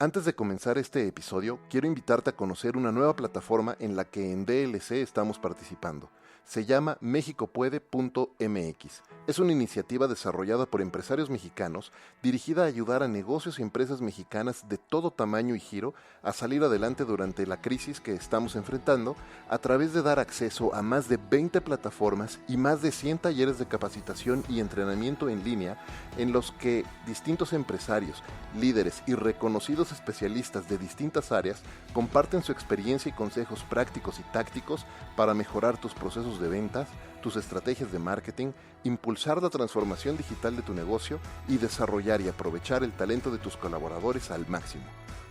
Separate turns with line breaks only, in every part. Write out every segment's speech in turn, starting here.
Antes de comenzar este episodio, quiero invitarte a conocer una nueva plataforma en la que en DLC estamos participando. Se llama mexicopuede.mx. Es una iniciativa desarrollada por empresarios mexicanos dirigida a ayudar a negocios y empresas mexicanas de todo tamaño y giro a salir adelante durante la crisis que estamos enfrentando a través de dar acceso a más de 20 plataformas y más de 100 talleres de capacitación y entrenamiento en línea en los que distintos empresarios, líderes y reconocidos especialistas de distintas áreas comparten su experiencia y consejos prácticos y tácticos para mejorar tus procesos de ventas, tus estrategias de marketing, impulsar la transformación digital de tu negocio y desarrollar y aprovechar el talento de tus colaboradores al máximo.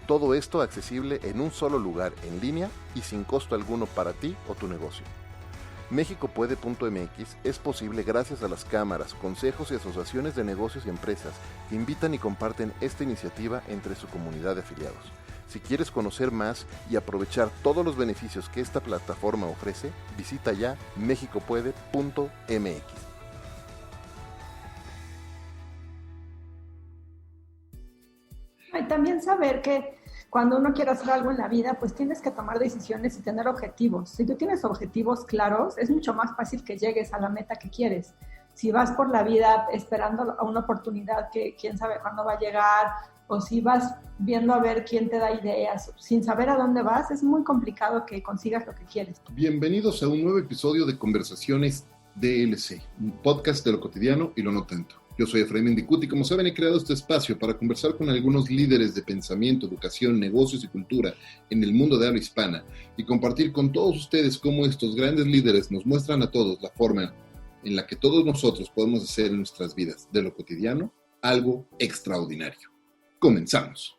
Todo esto accesible en un solo lugar en línea y sin costo alguno para ti o tu negocio. mexicopuede.mx es posible gracias a las cámaras, consejos y asociaciones de negocios y empresas que invitan y comparten esta iniciativa entre su comunidad de afiliados. Si quieres conocer más y aprovechar todos los beneficios que esta plataforma ofrece, visita ya mexicopuede.mx.
Y también saber que cuando uno quiere hacer algo en la vida, pues tienes que tomar decisiones y tener objetivos. Si tú tienes objetivos claros, es mucho más fácil que llegues a la meta que quieres. Si vas por la vida esperando a una oportunidad que quién sabe cuándo va a llegar, o si vas viendo a ver quién te da ideas, sin saber a dónde vas, es muy complicado que consigas lo que quieres.
Bienvenidos a un nuevo episodio de Conversaciones DLC, un podcast de lo cotidiano y lo no tanto. Yo soy Efraín Mendicuti y como saben he creado este espacio para conversar con algunos líderes de pensamiento, educación, negocios y cultura en el mundo de habla hispana y compartir con todos ustedes cómo estos grandes líderes nos muestran a todos la forma en la que todos nosotros podemos hacer en nuestras vidas de lo cotidiano algo extraordinario. Comenzamos.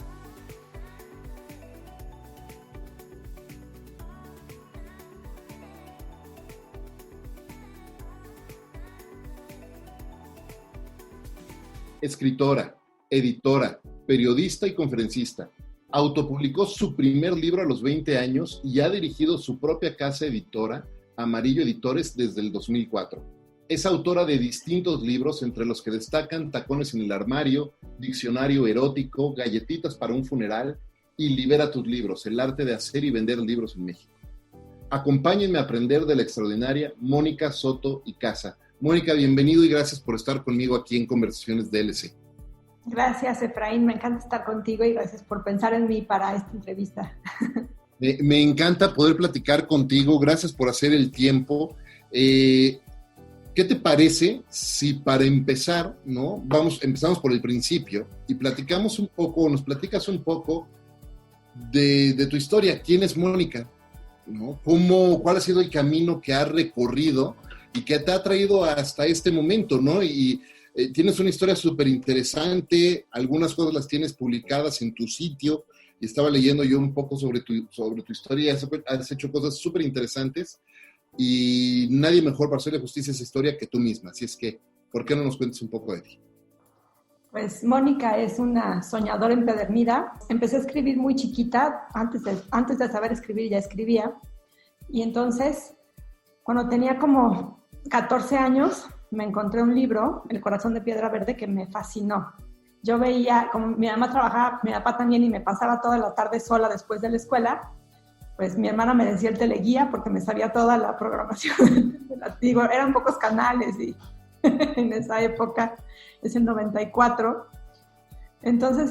Escritora, editora, periodista y conferencista. Autopublicó su primer libro a los 20 años y ha dirigido su propia casa editora, Amarillo Editores, desde el 2004. Es autora de distintos libros, entre los que destacan Tacones en el armario, Diccionario erótico, Galletitas para un funeral y Libera tus libros, el arte de hacer y vender libros en México. Acompáñenme a aprender de la extraordinaria Mónica Soto y Casa. Mónica, bienvenido y gracias por estar conmigo aquí en Conversaciones DLC.
Gracias, Efraín. Me encanta estar contigo y gracias por pensar en mí para esta entrevista.
Me encanta poder platicar contigo. Gracias por hacer el tiempo. ¿Qué te parece si para empezar, ¿no? Empezamos por el principio y platicamos un poco, nos platicas un poco de tu historia? ¿Quién es Mónica? ¿No? ¿Cuál ha sido el camino que has recorrido y que te ha traído hasta este momento, ¿no? Y tienes una historia súper interesante, algunas cosas las tienes publicadas en tu sitio, y estaba leyendo yo un poco sobre tu historia, has hecho cosas súper interesantes, y nadie mejor para hacerle justicia a esa historia que tú misma, así es que, ¿por qué no nos cuentes un poco de ti?
Pues Mónica es una soñadora empedernida. Empecé a escribir muy chiquita, antes de saber escribir ya escribía, y entonces, cuando tenía como 14 años, me encontré un libro, El corazón de piedra verde, que me fascinó. Yo veía, como mi mamá trabajaba, mi papá también, y me pasaba toda la tarde sola después de la escuela, pues mi hermana me decía el teleguía porque me sabía toda la programación. Digo, eran pocos canales y en esa época, es el 94. Entonces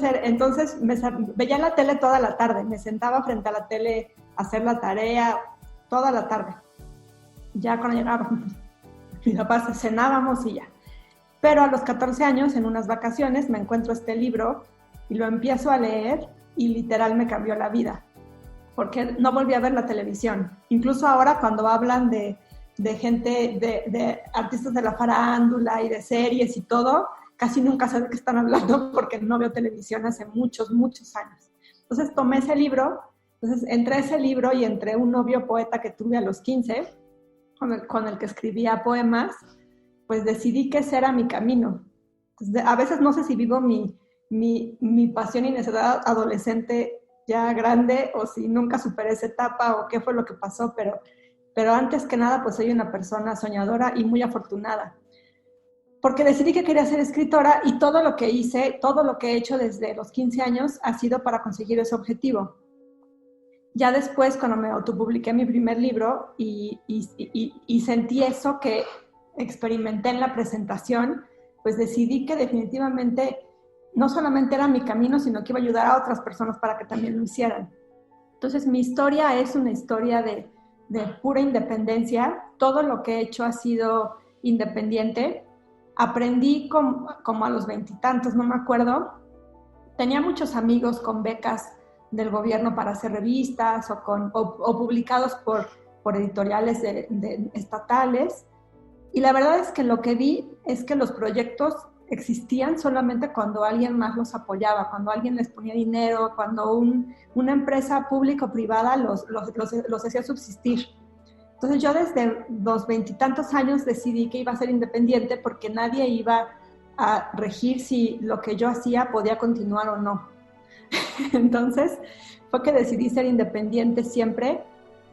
veía la tele toda la tarde, me sentaba frente a la tele a hacer la tarea toda la tarde. Ya cuando llegaba mi papá, cenábamos y ya. Pero a los 14 años, en unas vacaciones, me encuentro este libro y lo empiezo a leer y literal me cambió la vida, porque no volví a ver la televisión. Incluso ahora cuando hablan de gente, de artistas de la farándula y de series y todo, casi nunca sé de qué están hablando porque no veo televisión hace muchos, muchos años. Entonces tomé ese libro, entre ese libro y entre un novio poeta que tuve a los 15, con el que escribía poemas, pues decidí que ese era mi camino. Entonces, a veces no sé si vivo mi pasión y necesidad adolescente ya grande o si nunca superé esa etapa o qué fue lo que pasó, pero antes que nada pues soy una persona soñadora y muy afortunada. porque decidí que quería ser escritora y todo lo que hice, todo lo que he hecho desde los 15 años ha sido para conseguir ese objetivo. Ya después, cuando me autopubliqué mi primer libro y sentí eso que experimenté en la presentación, pues decidí que definitivamente no solamente era mi camino, sino que iba a ayudar a otras personas para que también lo hicieran. Entonces, mi historia es una historia de pura independencia. Todo lo que he hecho ha sido independiente. Aprendí como a los 20 y tantos, no me acuerdo. Tenía muchos amigos con becas del gobierno para hacer revistas o publicados por editoriales estatales. Y la verdad es que lo que vi es que los proyectos existían solamente cuando alguien más los apoyaba, cuando alguien les ponía dinero, cuando una empresa pública o privada los hacía subsistir. Entonces yo desde los 20 y tantos años decidí que iba a ser independiente porque nadie iba a regir si lo que yo hacía podía continuar o no. Entonces fue que decidí ser independiente siempre.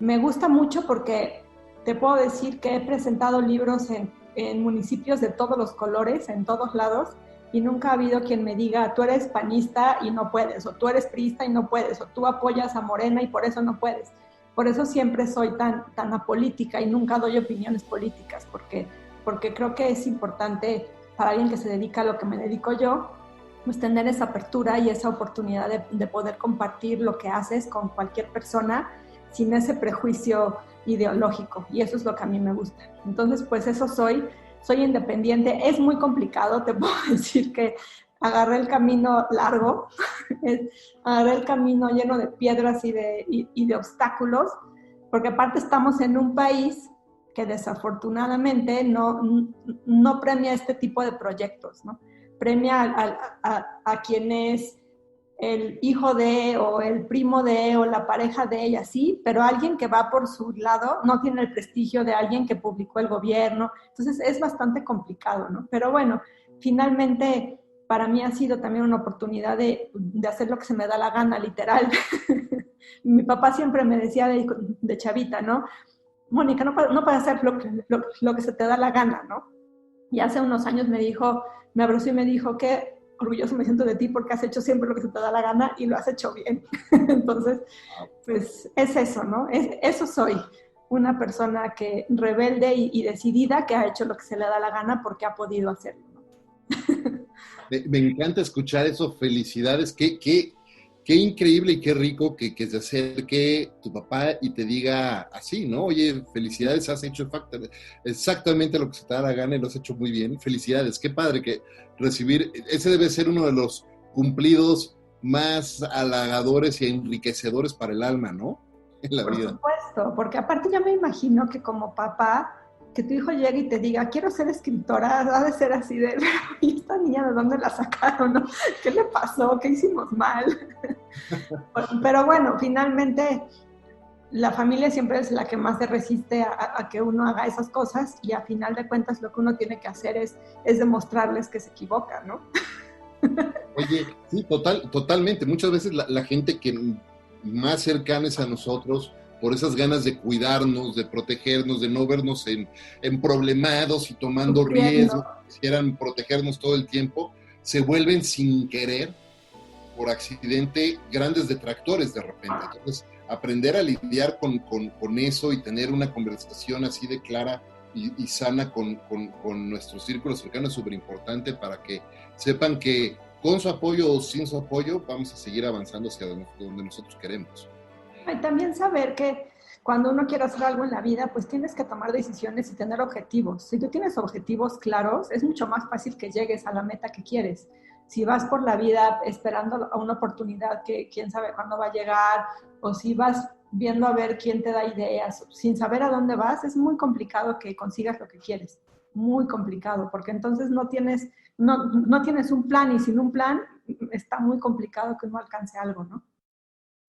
Me gusta mucho porque te puedo decir que he presentado libros en municipios de todos los colores, en todos lados, y nunca ha habido quien me diga, tú eres panista y no puedes, o tú eres priista y no puedes, o tú apoyas a Morena y por eso no puedes. Por eso siempre soy tan apolítica y nunca doy opiniones políticas, porque creo que es importante para alguien que se dedica a lo que me dedico yo, pues tener esa apertura y esa oportunidad de poder compartir lo que haces con cualquier persona sin ese prejuicio ideológico, y eso es lo que a mí me gusta. Entonces, pues eso soy independiente. Es muy complicado, te puedo decir que agarré el camino largo, agarré el camino lleno de piedras y de obstáculos, porque aparte estamos en un país que desafortunadamente no premia este tipo de proyectos, ¿no? Premia a quien es el hijo de, o el primo de, o la pareja de ella, sí, pero alguien que va por su lado no tiene el prestigio de alguien que publicó el gobierno. Entonces es bastante complicado, ¿no? Pero bueno, finalmente para mí ha sido también una oportunidad de hacer lo que se me da la gana, literal. Mi papá siempre me decía de chavita, ¿no? Mónica, no puedes hacer lo que se te da la gana, ¿no? Y hace unos años me abrazó y me dijo que orgulloso me siento de ti porque has hecho siempre lo que se te da la gana y lo has hecho bien. Entonces, pues es eso, ¿no? Eso soy, una persona que rebelde y decidida, que ha hecho lo que se le da la gana porque ha podido hacerlo, ¿no?
Me encanta escuchar eso, felicidades, qué increíble y qué rico que se acerque tu papá y te diga así, ¿no? Oye, felicidades, has hecho exactamente lo que se te da la gana y lo has hecho muy bien, felicidades, qué padre que recibir, ese debe ser uno de los cumplidos más halagadores y enriquecedores para el alma, ¿no? En la vida.
Por supuesto, porque aparte yo me imagino que como papá, que tu hijo llegue y te diga, quiero ser escritora, ha de ser así de, ¿y esta niña de dónde la sacaron? ¿No? ¿Qué le pasó? ¿Qué hicimos mal? Pero bueno, finalmente la familia siempre es la que más se resiste a que uno haga esas cosas, y a final de cuentas lo que uno tiene que hacer es demostrarles que se equivocan, ¿no?
Oye, sí, totalmente. Muchas veces la gente que más cercana es a nosotros, por esas ganas de cuidarnos, de protegernos, de no vernos en problemados y tomando riesgos, quisieran protegernos todo el tiempo, se vuelven sin querer, por accidente, grandes detractores de repente. Entonces, aprender a lidiar con eso y tener una conversación así de clara y sana con nuestros círculos cercanos es súper importante para que sepan que con su apoyo o sin su apoyo vamos a seguir avanzando hacia donde nosotros queremos.
Y también saber que cuando uno quiere hacer algo en la vida, pues tienes que tomar decisiones y tener objetivos. Si tú tienes objetivos claros, es mucho más fácil que llegues a la meta que quieres. Si vas por la vida esperando a una oportunidad que quién sabe cuándo va a llegar, o si vas viendo a ver quién te da ideas, sin saber a dónde vas, es muy complicado que consigas lo que quieres. Muy complicado, porque entonces no tienes un plan, y sin un plan está muy complicado que uno alcance algo, ¿no?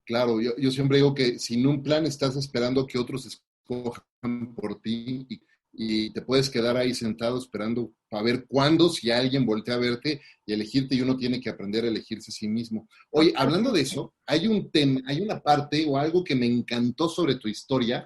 Claro, yo siempre digo que sin un plan estás esperando que otros escojan por ti y te puedes quedar ahí sentado esperando para ver cuándo, si alguien voltea a verte y elegirte, y uno tiene que aprender a elegirse a sí mismo. Oye, hablando de eso, hay un tema, hay una parte o algo que me encantó sobre tu historia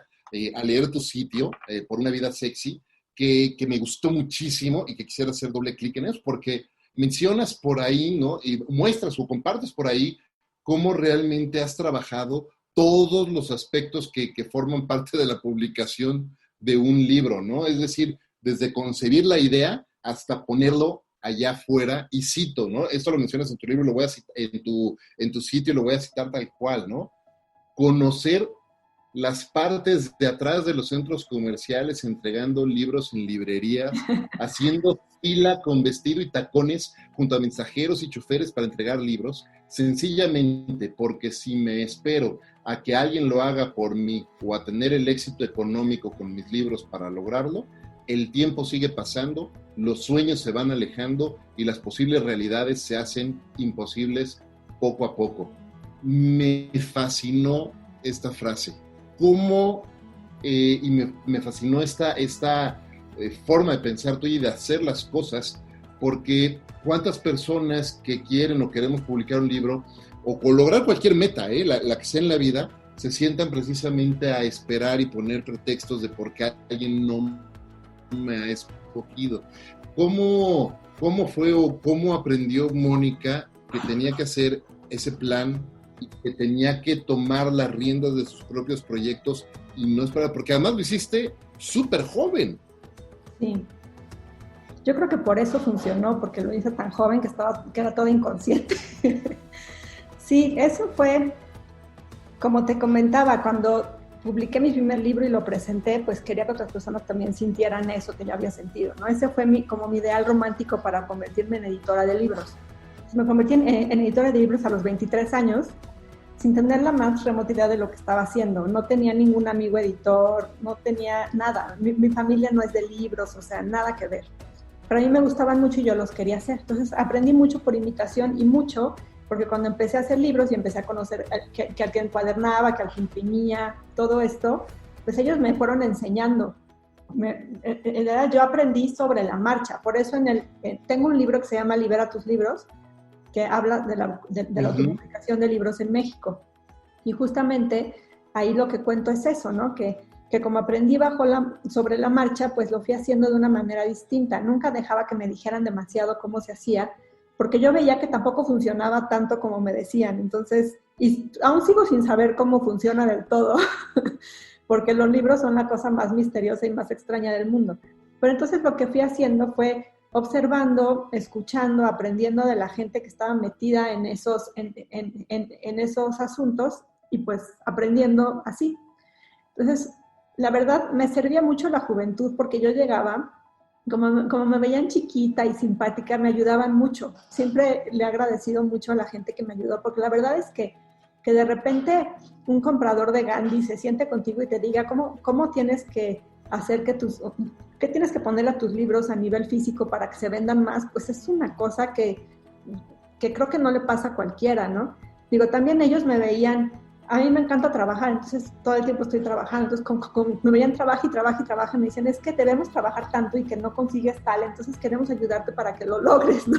al leer tu sitio, Por una vida sexy, que me gustó muchísimo y que quisiera hacer doble clic en eso, porque mencionas por ahí, ¿no? Y muestras o compartes por ahí cómo realmente has trabajado todos los aspectos que forman parte de la publicación de un libro, ¿no? Es decir, desde concebir la idea hasta ponerlo allá afuera, y cito, ¿no? Esto lo mencionas en tu libro, lo voy a citar, en tu sitio, lo voy a citar tal cual, ¿no? Conocer las partes de atrás de los centros comerciales, entregando libros en librerías, haciendo fila con vestido y tacones junto a mensajeros y choferes para entregar libros, sencillamente porque si me espero a que alguien lo haga por mí o a tener el éxito económico con mis libros para lograrlo, el tiempo sigue pasando, los sueños se van alejando y las posibles realidades se hacen imposibles poco a poco. Me fascinó esta frase. Cómo, y me fascinó esta forma de pensar tuya y de hacer las cosas, porque cuántas personas que quieren o queremos publicar un libro o lograr cualquier meta, la que sea en la vida, se sientan precisamente a esperar y poner pretextos de por qué alguien no me ha escogido. ¿Cómo fue o cómo aprendió Mónica que tenía que hacer ese plan y que tenía que tomar las riendas de sus propios proyectos y no esperar? Porque además lo hiciste súper joven.
Sí. Yo creo que por eso funcionó, porque lo hice tan joven que era todo inconsciente. Sí, eso fue, como te comentaba, cuando publiqué mi primer libro y lo presenté, pues quería que otras personas también sintieran eso que yo había sentido, ¿no? Ese fue como mi ideal romántico para convertirme en editora de libros. Me convertí en editora de libros a los 23 años, sin tener la más remota idea de lo que estaba haciendo. No tenía ningún amigo editor, no tenía nada. Mi familia no es de libros, o sea, nada que ver. Pero a mí me gustaban mucho y yo los quería hacer. Entonces aprendí mucho por imitación y mucho, porque cuando empecé a hacer libros y empecé a conocer que al que encuadernaba, que al que imprimía, todo esto, pues ellos me fueron enseñando. Yo aprendí sobre la marcha. Por eso tengo un libro que se llama Libera tus libros, que habla de la autopublicación de libros en México. Y justamente ahí lo que cuento es eso, ¿no? Que como aprendí sobre la marcha, pues lo fui haciendo de una manera distinta. Nunca dejaba que me dijeran demasiado cómo se hacía, porque yo veía que tampoco funcionaba tanto como me decían. Entonces, y aún sigo sin saber cómo funciona del todo, porque los libros son la cosa más misteriosa y más extraña del mundo. Pero entonces lo que fui haciendo fue observando, escuchando, aprendiendo de la gente que estaba metida en esos asuntos y pues aprendiendo así. Entonces, la verdad, me servía mucho la juventud porque yo llegaba, como me veían chiquita y simpática, me ayudaban mucho. Siempre le he agradecido mucho a la gente que me ayudó, porque la verdad es que de repente un comprador de Gandhi se siente contigo y te diga cómo tienes que hacer qué tienes que ponerle a tus libros a nivel físico para que se vendan más, pues es una cosa que creo que no le pasa a cualquiera, ¿no? Digo, también ellos me veían, a mí me encanta trabajar, entonces todo el tiempo estoy trabajando, entonces me veían trabaja y me dicen, es que debemos trabajar tanto y que no consigues tal, entonces queremos ayudarte para que lo logres, ¿no?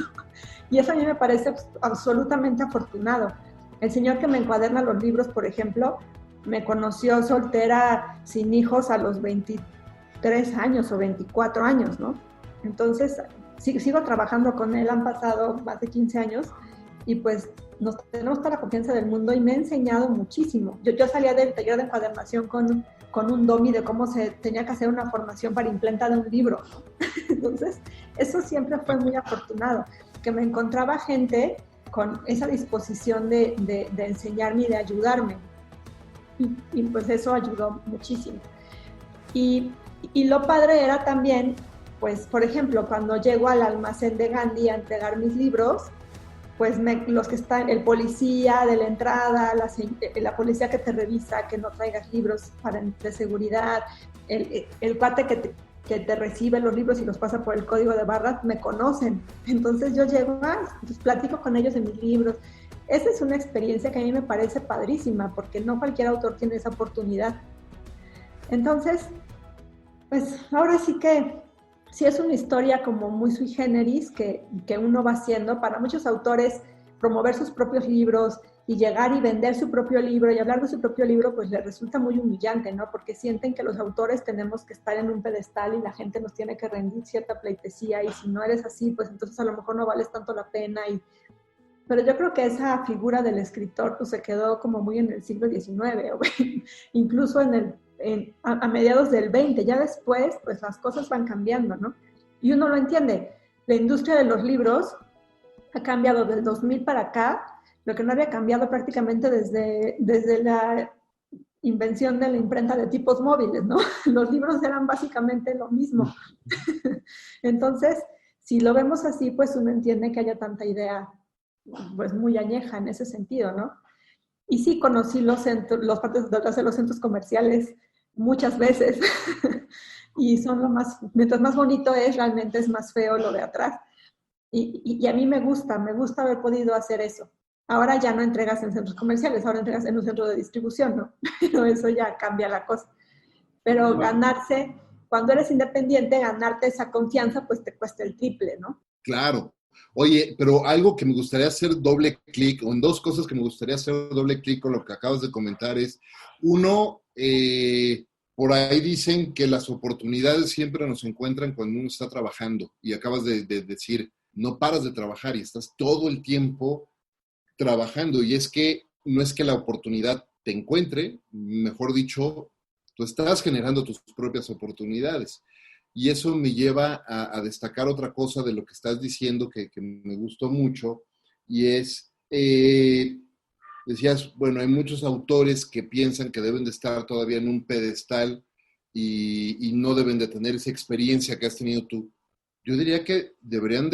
Y eso a mí me parece absolutamente afortunado. El señor que me encuaderna los libros, por ejemplo, me conoció soltera, sin hijos, a los 23 años o 24 años, ¿no? Entonces, sigo trabajando con él, han pasado más de 15 años y pues tenemos toda la confianza del mundo y me ha enseñado muchísimo. Yo salía del taller de encuadernación con un dummy de cómo se tenía que hacer una formación para imprenta de un libro, ¿no? Entonces, eso siempre fue muy afortunado, que me encontraba gente con esa disposición de enseñarme y de ayudarme. Y pues eso ayudó muchísimo. Y lo padre era también, pues, por ejemplo, cuando llego al almacén de Gandhi a entregar mis libros, pues los que están, el policía de la entrada, la policía que te revisa, que no traigas libros de seguridad, el cuate que te recibe los libros y los pasa por el código de barras, me conocen. Entonces yo llego, pues platico con ellos de mis libros. Esa es una experiencia que a mí me parece padrísima, porque no cualquier autor tiene esa oportunidad. Entonces, pues ahora sí que sí es una historia como muy sui generis que uno va haciendo. Para muchos autores promover sus propios libros y llegar y vender su propio libro y hablar de su propio libro, pues les resulta muy humillante, ¿no? Porque sienten que los autores tenemos que estar en un pedestal y la gente nos tiene que rendir cierta pleitesía, y si no eres así, pues entonces a lo mejor no vales tanto la pena. Pero yo creo que esa figura del escritor pues se quedó como muy en el siglo XIX, o incluso a mediados del XX. Ya después, pues las cosas van cambiando, ¿no? Y uno lo entiende. La industria de los libros ha cambiado del 2000 para acá, lo que no había cambiado prácticamente desde la invención de la imprenta de tipos móviles, ¿no? Los libros eran básicamente lo mismo. Entonces, si lo vemos así, pues uno entiende que haya tanta idea, pues muy añeja en ese sentido, ¿no? Y sí conocí los partes de atrás de los centros comerciales muchas veces. Y son mientras más bonito es, realmente es más feo lo de atrás. Y a mí me gusta haber podido hacer eso. Ahora ya no entregas en centros comerciales, ahora entregas en un centro de distribución, ¿no? Pero eso ya cambia la cosa. Pero cuando eres independiente, ganarte esa confianza, pues te cuesta el triple, ¿no?
Claro. Oye, pero algo que me gustaría hacer doble clic, o en dos cosas que me gustaría hacer doble clic con lo que acabas de comentar es, uno, por ahí dicen que las oportunidades siempre nos encuentran cuando uno está trabajando, y acabas de decir, no paras de trabajar y estás todo el tiempo trabajando, y es que no es que la oportunidad te encuentre, mejor dicho, tú estás generando tus propias oportunidades. Y eso me lleva a destacar otra cosa de lo que estás diciendo que me gustó mucho, y es, decías, bueno, hay muchos autores que piensan que deben de estar todavía en un pedestal y no deben de tener esa experiencia que has tenido tú. Yo diría que deberían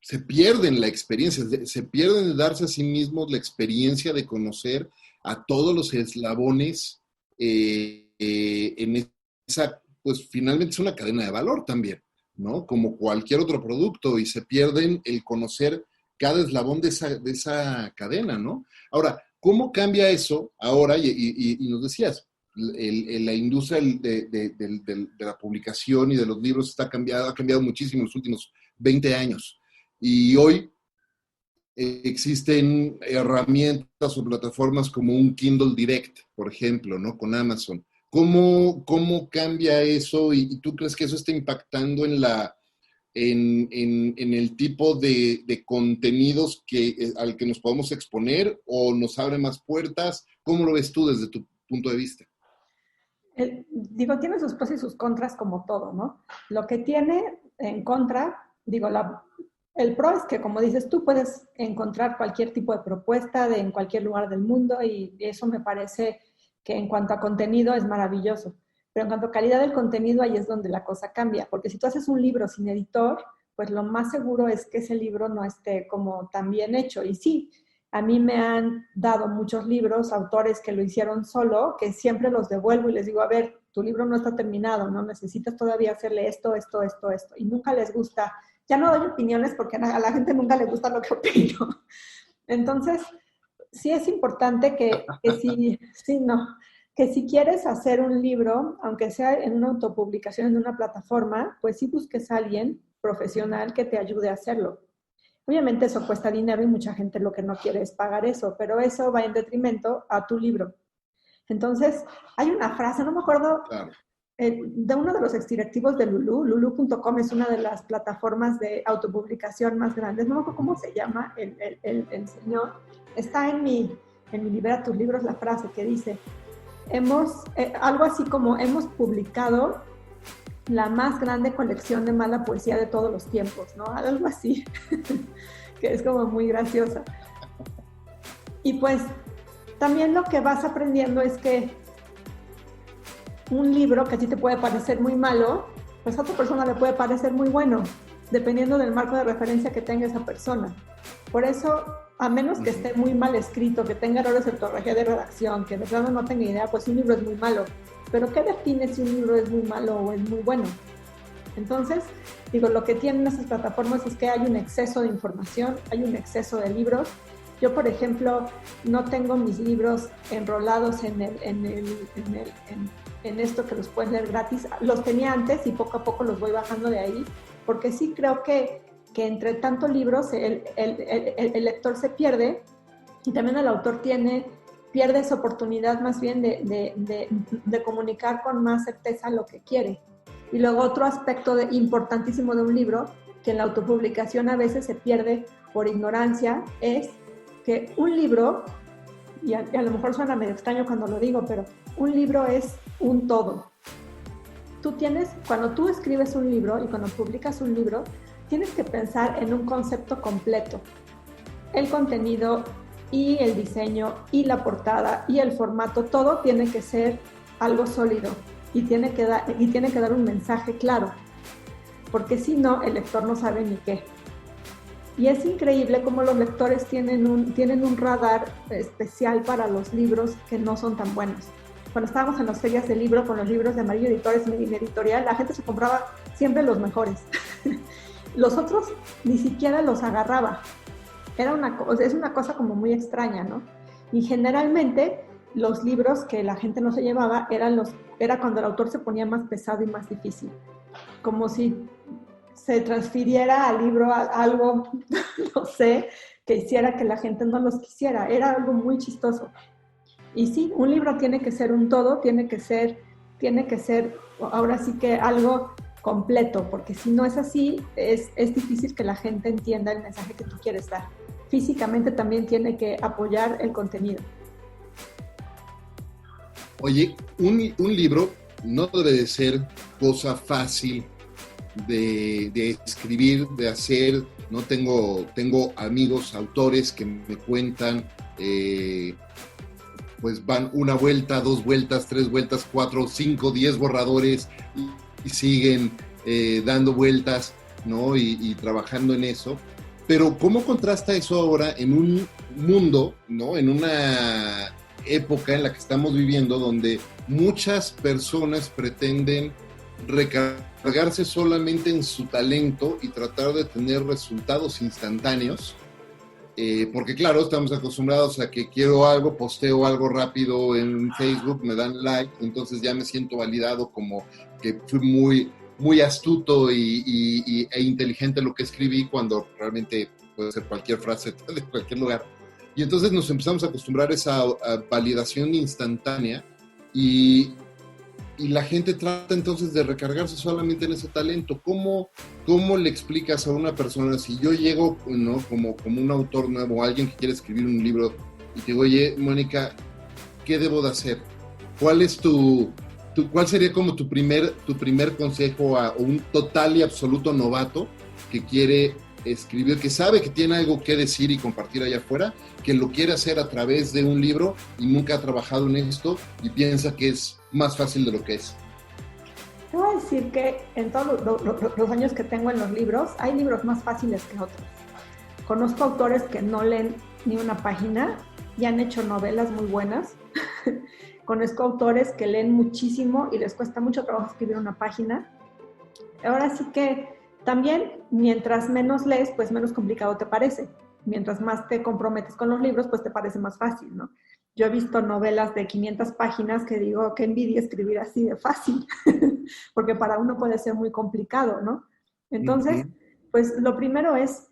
se pierden la experiencia, se pierden de darse a sí mismos la experiencia de conocer a todos los eslabones en esa, pues finalmente es una cadena de valor también, ¿no? Como cualquier otro producto, y se pierden el conocer cada eslabón de esa cadena, ¿no? Ahora, ¿cómo cambia eso ahora? Y nos decías, la industria de la publicación y de los libros ha cambiado muchísimo en los últimos 20 años. Y hoy existen herramientas o plataformas como un Kindle Direct, por ejemplo, ¿no? Con Amazon. ¿Cómo cambia eso? ¿Y tú crees que eso está impactando en el tipo de contenidos al que nos podemos exponer, o nos abre más puertas? ¿Cómo lo ves tú desde tu punto de vista?
Tiene sus pros y sus contras como todo, ¿no? Lo que tiene en contra, el pro es que, como dices tú, puedes encontrar cualquier tipo de propuesta en cualquier lugar del mundo, y eso me parece que en cuanto a contenido es maravilloso. Pero en cuanto a calidad del contenido, ahí es donde la cosa cambia. Porque si tú haces un libro sin editor, pues lo más seguro es que ese libro no esté como tan bien hecho. Y sí, a mí me han dado muchos libros, autores que lo hicieron solo, que siempre los devuelvo y les digo, a ver, tu libro no está terminado, ¿no? Necesitas todavía hacerle esto. Y nunca les gusta. Ya no doy opiniones porque a la gente nunca le gusta lo que opino. Entonces, sí es importante que si quieres hacer un libro, aunque sea en una autopublicación en una plataforma, pues sí busques a alguien profesional que te ayude a hacerlo. Obviamente eso cuesta dinero y mucha gente lo que no quiere es pagar eso, pero eso va en detrimento a tu libro. Entonces, hay una frase, no me acuerdo,
Claro.
De uno de los exdirectivos de Lulu. Lulu.com es una de las plataformas de autopublicación más grandes. No me acuerdo cómo se llama el señor. Está en mi Libera tus libros la frase que dice, algo así como, hemos publicado la más grande colección de mala poesía de todos los tiempos, ¿no? Algo así, que es como muy graciosa. Y pues también lo que vas aprendiendo es que un libro que a ti te puede parecer muy malo, pues a otra persona le puede parecer muy bueno, dependiendo del marco de referencia que tenga esa persona. Por eso, a menos que esté muy mal escrito, que tenga errores de ortografía, de redacción, que de plano no tenga idea, pues un libro es muy malo. Pero ¿qué define si un libro es muy malo o es muy bueno? Entonces, lo que tienen esas plataformas es que hay un exceso de información, hay un exceso de libros. Yo, por ejemplo, no tengo mis libros enrolados en esto que los puedes leer gratis. Los tenía antes y poco a poco los voy bajando de ahí, porque sí creo que que entre tantos libros el lector se pierde y también el autor pierde esa oportunidad más bien de comunicar con más certeza lo que quiere. Y luego otro aspecto importantísimo de un libro, que en la autopublicación a veces se pierde por ignorancia, es que un libro, y a lo mejor suena medio extraño cuando lo digo, pero un libro es un todo. Cuando tú escribes un libro y cuando publicas un libro, tienes que pensar en un concepto completo. El contenido y el diseño y la portada y el formato, todo tiene que ser algo sólido y tiene que dar un mensaje claro, porque si no, el lector no sabe ni qué. Y es increíble cómo los lectores tienen un radar especial para los libros que no son tan buenos. Cuando estábamos en las ferias de libro, con los libros de Amarillo Editores y mi editorial, la gente se compraba siempre los mejores. Los otros ni siquiera los agarraba. Es una cosa como muy extraña, ¿no? Y generalmente los libros que la gente no se llevaba era cuando el autor se ponía más pesado y más difícil. Como si se transfiriera al libro algo, no sé, que hiciera que la gente no los quisiera. Era algo muy chistoso. Y sí, un libro tiene que ser un todo, tiene que ser ahora sí que algo completo, porque si no es así, es difícil que la gente entienda el mensaje que tú quieres dar. Físicamente también tiene que apoyar el contenido.
Oye, un libro no debe de ser cosa fácil de escribir, de hacer. No tengo amigos autores que me cuentan, pues van una vuelta, 2 vueltas, 3 vueltas, 4, 5, 10 borradores y siguen dando vueltas, ¿no? Y trabajando en eso. Pero ¿cómo contrasta eso ahora en un mundo, ¿no? En una época en la que estamos viviendo donde muchas personas pretenden recargarse solamente en su talento y tratar de tener resultados instantáneos? Porque claro, estamos acostumbrados a que quiero algo, posteo algo rápido en Facebook, me dan like, entonces ya me siento validado como que fui muy astuto e inteligente lo que escribí, cuando realmente puede ser cualquier frase de cualquier lugar. Y entonces nos empezamos a acostumbrar a esa validación instantánea y la gente trata entonces de recargarse solamente en ese talento. ¿Cómo le explicas a una persona, si yo llego, ¿no? como un autor nuevo, alguien que quiere escribir un libro, y te digo, oye, Mónica, ¿qué debo de hacer? ¿Cuál es cuál sería como tu primer consejo a un total y absoluto novato que quiere escribir, que sabe que tiene algo que decir y compartir allá afuera, que lo quiere hacer a través de un libro y nunca ha trabajado en esto y piensa que es más fácil de lo que es?
Te voy a decir que en todos los años que tengo en los libros, hay libros más fáciles que otros. Conozco autores que no leen ni una página y han hecho novelas muy buenas. Conozco autores que leen muchísimo y les cuesta mucho trabajo escribir una página. Ahora sí que también, mientras menos lees, pues menos complicado te parece. Mientras más te comprometes con los libros, pues te parece más fácil, ¿no? Yo he visto novelas de 500 páginas que digo, qué envidia escribir así de fácil, porque para uno puede ser muy complicado, ¿no? Entonces, pues lo primero es,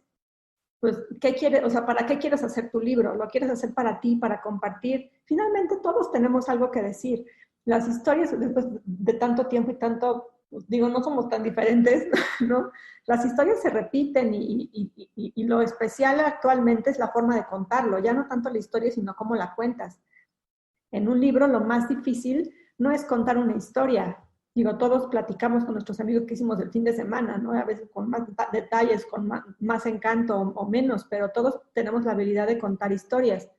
pues, ¿qué quieres? O sea, ¿para qué quieres hacer tu libro? ¿Lo quieres hacer para ti, para compartir? Finalmente todos tenemos algo que decir. Las historias, después de tanto tiempo y tanto, digo, no somos tan diferentes, ¿no? Las historias se repiten y lo especial actualmente es la forma de contarlo, ya no tanto la historia, sino cómo la cuentas. En un libro lo más difícil no es contar una historia. Digo, todos platicamos con nuestros amigos que hicimos el fin de semana, ¿no? A veces con más detalles, con más encanto o menos, pero todos tenemos la habilidad de contar historias.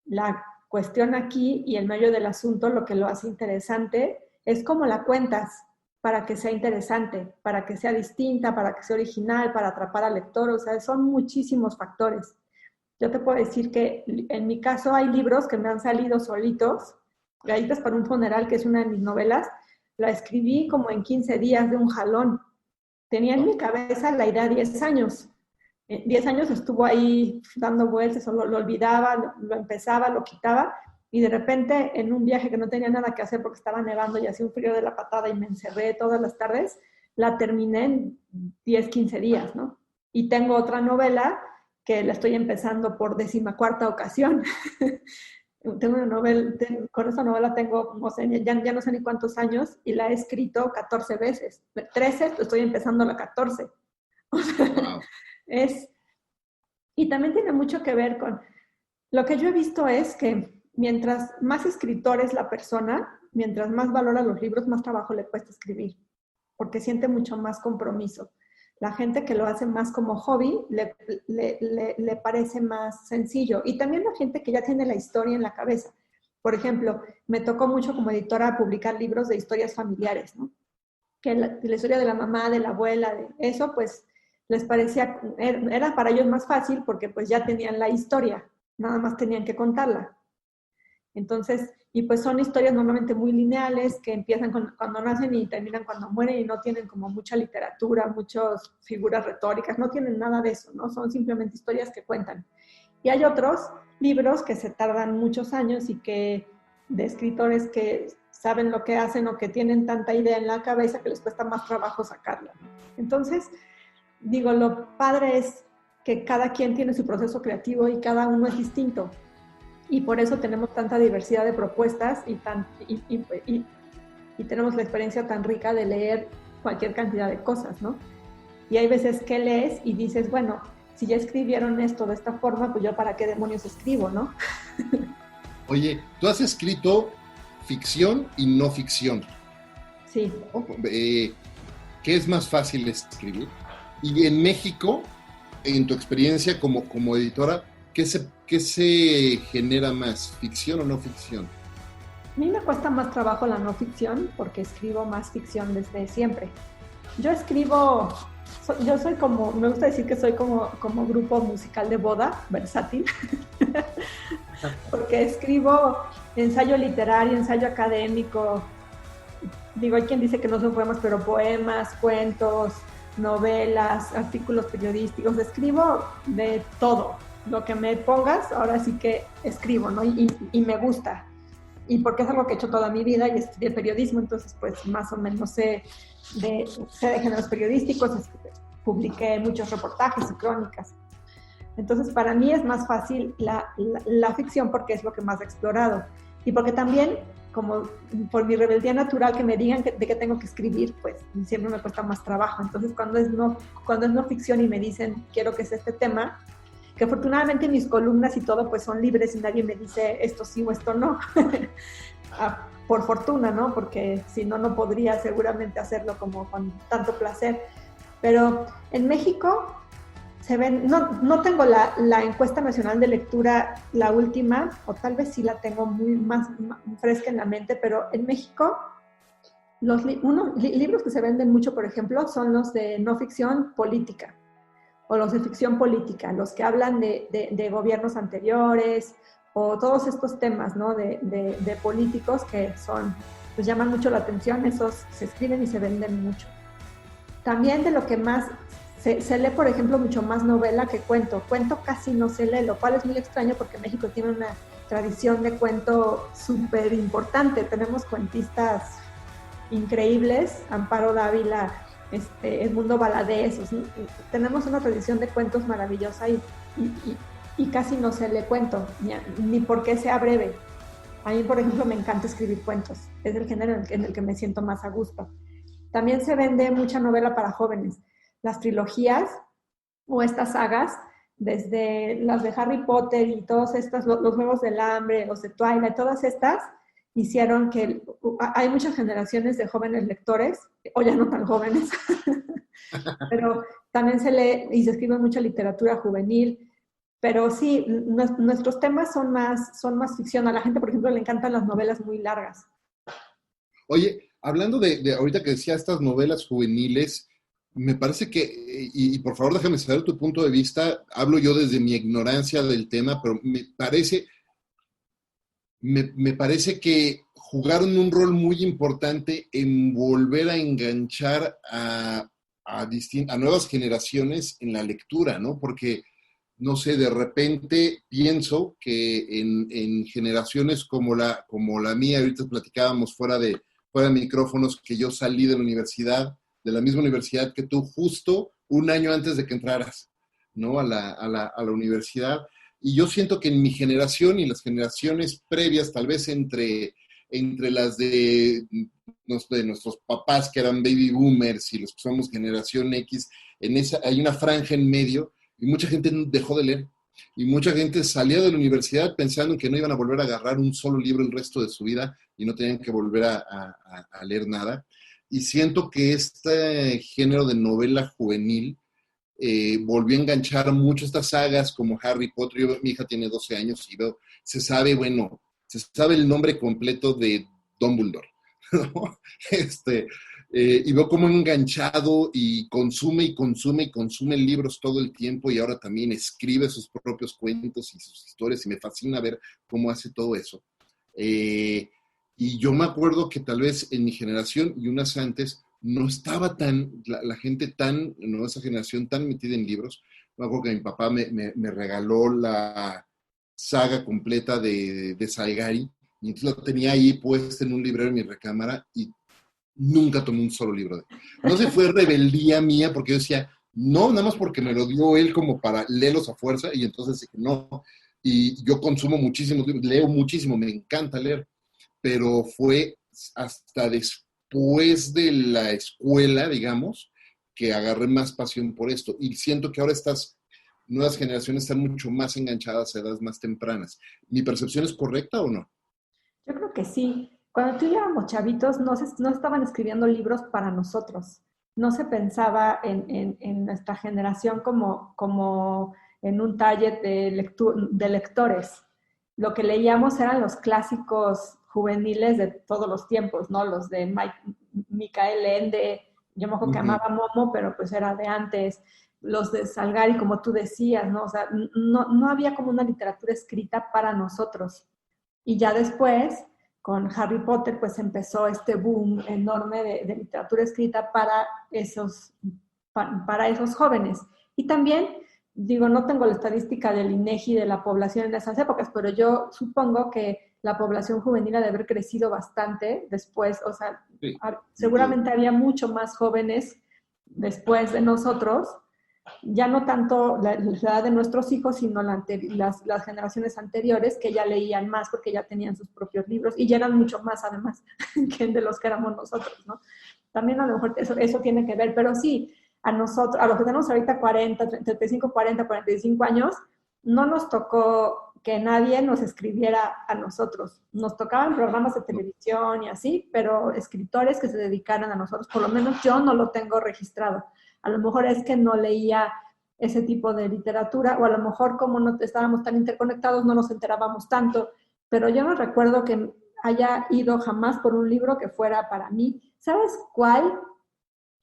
La cuestión aquí y el medio del asunto, lo que lo hace interesante, es cómo la cuentas para que sea interesante, para que sea distinta, para que sea original, para atrapar al lector. O sea, son muchísimos factores. Yo te puedo decir que en mi caso hay libros que me han salido solitos. Galletas para un funeral, que es una de mis novelas, la escribí como en 15 días de un jalón. Tenía en mi cabeza la idea 10 años. 10 años estuvo ahí dando vueltas, lo olvidaba, lo empezaba, lo quitaba, y de repente en un viaje que no tenía nada que hacer porque estaba nevando y hacía un frío de la patada y me encerré todas las tardes, la terminé en 10, 15 días, ¿no? Y tengo otra novela que la estoy empezando por 14ª ocasión. Tengo una novela, con esta novela tengo, no sé, ya no sé ni cuántos años y la he escrito 14 veces. 13, estoy empezando la 14. O sea,
Wow.
y también tiene mucho que ver con, lo que yo he visto es que mientras más escritor es la persona, mientras más valora los libros, más trabajo le cuesta escribir, porque siente mucho más compromiso. La gente que lo hace más como hobby le parece más sencillo. Y también la gente que ya tiene la historia en la cabeza. Por ejemplo, me tocó mucho como editora publicar libros de historias familiares, ¿no? Que la historia de la mamá, de la abuela, de eso, pues les parecía, era para ellos más fácil porque pues ya tenían la historia, nada más tenían que contarla. Entonces, y pues son historias normalmente muy lineales que empiezan cuando nacen y terminan cuando mueren y no tienen como mucha literatura, muchas figuras retóricas, no tienen nada de eso, ¿no? Son simplemente historias que cuentan. Y hay otros libros que se tardan muchos años y que de escritores que saben lo que hacen o que tienen tanta idea en la cabeza que les cuesta más trabajo sacarla. Entonces, digo, lo padre es que cada quien tiene su proceso creativo y cada uno es distinto. Y por eso tenemos tanta diversidad de propuestas y tenemos la experiencia tan rica de leer cualquier cantidad de cosas, ¿no? Y hay veces que lees y dices, bueno, si ya escribieron esto de esta forma, pues yo para qué demonios escribo, ¿no?
Oye, tú has escrito ficción y no ficción.
Sí.
¿Qué es más fácil escribir? Y en México, en tu experiencia como editora, ¿qué se genera más, ficción o no ficción?
A mí me cuesta más trabajo la no ficción porque escribo más ficción desde siempre. Yo soy como, me gusta decir que soy como grupo musical de boda, versátil, porque escribo ensayo literario, ensayo académico, digo, hay quien dice que no son poemas, pero poemas, cuentos, novelas, artículos periodísticos, escribo de todo. Lo que me pongas, ahora sí que escribo, ¿no? Y me gusta. Y porque es algo que he hecho toda mi vida y estudié periodismo, entonces pues más o menos sé de géneros periodísticos, publiqué muchos reportajes y crónicas. Entonces para mí es más fácil la ficción porque es lo que más he explorado. Y porque también, como por mi rebeldía natural, que me digan de qué tengo que escribir, pues siempre me cuesta más trabajo. Entonces cuando es no ficción y me dicen, quiero que sea este tema, que afortunadamente mis columnas y todo pues son libres y nadie me dice esto sí o esto no. Por fortuna, ¿no? Porque si no, no podría seguramente hacerlo como con tanto placer. Pero en México se ven, no tengo la encuesta nacional de lectura, la última, o tal vez sí la tengo más fresca en la mente, pero en México los libros que se venden mucho, por ejemplo, son los de no ficción política o los de ficción política, los que hablan de gobiernos anteriores o todos estos temas, ¿no? de políticos que pues llaman mucho la atención, esos se escriben y se venden mucho. También de lo que más se lee, por ejemplo, mucho más novela que cuento. Cuento casi no se lee, lo cual es muy extraño porque México tiene una tradición de cuento súper importante. Tenemos cuentistas increíbles, Amparo Dávila, Edmundo Valadez, tenemos una tradición de cuentos maravillosa y casi no se lee cuento, ni porque sea breve. A mí, por ejemplo, me encanta escribir cuentos, es el género en el que me siento más a gusto. También se vende mucha novela para jóvenes, las trilogías o estas sagas, desde las de Harry Potter y todas estas, los Juegos del Hambre, los de Twilight, todas estas hicieron que hay muchas generaciones de jóvenes lectores, o ya no tan jóvenes, pero también se lee y se escribe mucha literatura juvenil, pero sí, nuestros temas son más ficción. A la gente, por ejemplo, le encantan las novelas muy largas.
Oye, hablando de ahorita que decía estas novelas juveniles, me parece que, y por favor déjame saber tu punto de vista, hablo yo desde mi ignorancia del tema, pero me parece que jugaron un rol muy importante en volver a enganchar a nuevas generaciones en la lectura, ¿no? Porque, no sé, de repente pienso que en generaciones como la mía, ahorita platicábamos fuera de micrófonos, que yo salí de la universidad de la misma universidad que tú, justo un año antes de que entraras, ¿no? A la universidad. Y yo siento que en mi generación y las generaciones previas, tal vez entre las de nuestros papás que eran baby boomers y los que somos generación X, hay una franja en medio y mucha gente dejó de leer. Y mucha gente salía de la universidad pensando que no iban a volver a agarrar un solo libro el resto de su vida y no tenían que volver a leer nada. Y siento que este género de novela juvenil volvió a enganchar mucho estas sagas como Harry Potter. Mi hija tiene 12 años y se sabe el nombre completo de Dumbledore, ¿no? Y veo cómo enganchado y consume libros todo el tiempo y ahora también escribe sus propios cuentos y sus historias y me fascina ver cómo hace todo eso. Y yo me acuerdo que tal vez en mi generación y unas antes no estaba la gente no, esa generación tan metida en libros. Me acuerdo que mi papá me regaló la saga completa de Salgari y entonces lo tenía ahí puesto en un librero en mi recámara y nunca tomé un solo libro de él. No sé, fue rebeldía mía porque yo decía, no, nada más porque me lo dio él como para leerlos a fuerza y entonces dije, no. Y yo consumo muchísimos libros, leo muchísimo, me encanta leer, pero fue hasta después de la escuela, digamos, que agarré más pasión por esto. Y siento que ahora estas nuevas generaciones están mucho más enganchadas a edades más tempranas. ¿Mi percepción es correcta o no?
Yo creo que sí. Cuando tú y yo éramos chavitos, no estaban escribiendo libros para nosotros. No se pensaba en nuestra generación como en un target de lectores. Lo que leíamos eran los clásicos juveniles de todos los tiempos, ¿no? Los de Michael Ende, yo me acuerdo que amaba Momo, pero pues era de antes. Los de Salgari, como tú decías, ¿no? O sea, no había como una literatura escrita para nosotros. Y ya después, con Harry Potter, pues empezó este boom enorme de literatura escrita para esos jóvenes. Y también, digo, no tengo la estadística del INEGI de la población en esas épocas, pero yo supongo que la población juvenil ha de haber crecido bastante después, o sea, sí, seguramente había mucho más jóvenes después de nosotros, ya no tanto la edad de nuestros hijos, sino las generaciones anteriores que ya leían más porque ya tenían sus propios libros y ya eran mucho más además que de los que éramos nosotros, ¿no? También a lo mejor eso tiene que ver, pero sí, a nosotros, a los que tenemos ahorita 40, 35, 40, 45 años, no nos tocó que nadie nos escribiera a nosotros. Nos tocaban programas de televisión y así, pero escritores que se dedicaran a nosotros, por lo menos yo no lo tengo registrado. A lo mejor es que no leía ese tipo de literatura, o a lo mejor como no estábamos tan interconectados, no nos enterábamos tanto, pero yo no recuerdo que haya ido jamás por un libro que fuera para mí. ¿Sabes cuál?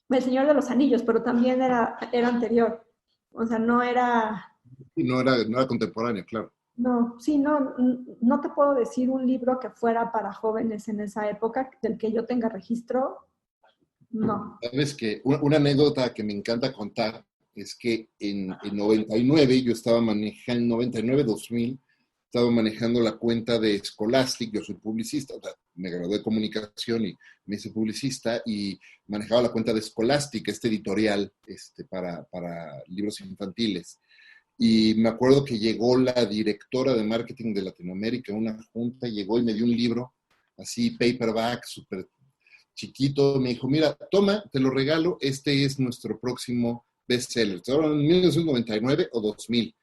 El Señor de los Anillos, pero también era anterior. O sea, no era...
No era contemporáneo, claro.
No, sí, no te puedo decir un libro que fuera para jóvenes en esa época del que yo tenga registro. No.
Sabes que una anécdota que me encanta contar es que en 99, yo estaba manejando, 99-2000, estaba manejando la cuenta de Scholastic, yo soy publicista, o sea, me gradué de comunicación y me hice publicista y manejaba la cuenta de Scholastic, este editorial para libros infantiles. Y me acuerdo que llegó la directora de marketing de Latinoamérica a una junta, llegó y me dio un libro así, paperback, súper chiquito, me dijo, mira, toma, te lo regalo, este es nuestro próximo bestseller. Ahora en 1999 o 2000.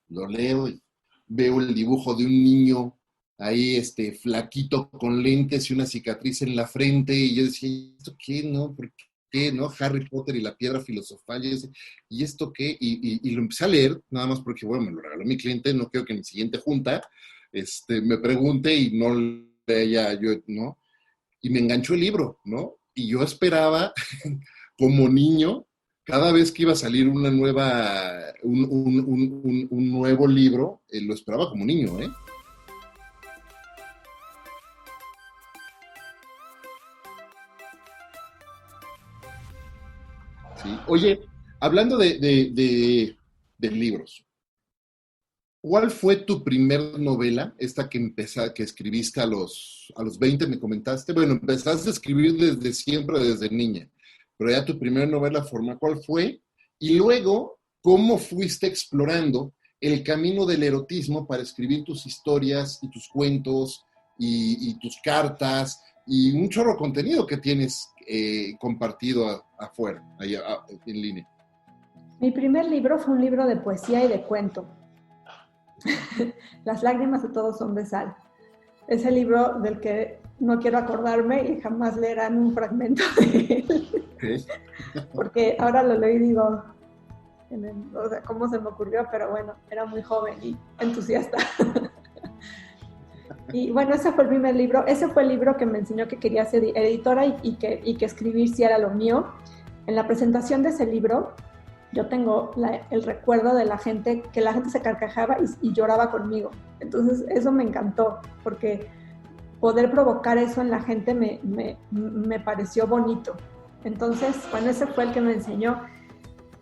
Lo leo y veo el dibujo de un niño ahí, flaquito, con lentes y una cicatriz en la frente, y yo decía, ¿esto qué, no? ¿Por qué, no? Harry Potter y la piedra filosofal, y yo decía, ¿y esto qué? Y lo empecé a leer, nada más porque, bueno, me lo regaló mi cliente, no quiero que en mi siguiente junta me pregunte y no lea yo, ¿no? Y me enganchó el libro, ¿no? Y yo esperaba, como niño, cada vez que iba a salir un nuevo libro, lo esperaba como niño, ¿eh? Sí. Oye, hablando de libros, ¿cuál fue tu primer novela, esta que escribiste a los 20, me comentaste? Bueno, empezaste a escribir desde siempre, desde niña, pero ya tu primera novela formal, ¿cuál fue? Y luego, ¿cómo fuiste explorando el camino del erotismo para escribir tus historias y tus cuentos y tus cartas y un chorro de contenido que tienes compartido afuera, ahí, en línea?
Mi primer libro fue un libro de poesía y de cuento. Las lágrimas de todos son de sal. Ese libro del que no quiero acordarme y jamás leerán un fragmento de él.
Okay.
Porque ahora lo leo y digo, o sea, cómo se me ocurrió, pero bueno, era muy joven y entusiasta. Y bueno, ese fue el primer libro. Ese fue el libro que me enseñó que quería ser editora y que escribir sí era lo mío. En la presentación de ese libro, yo tengo el recuerdo de que la gente se carcajaba y lloraba conmigo. Entonces, eso me encantó, porque poder provocar eso en la gente me pareció bonito. Entonces, bueno, ese fue el que me enseñó.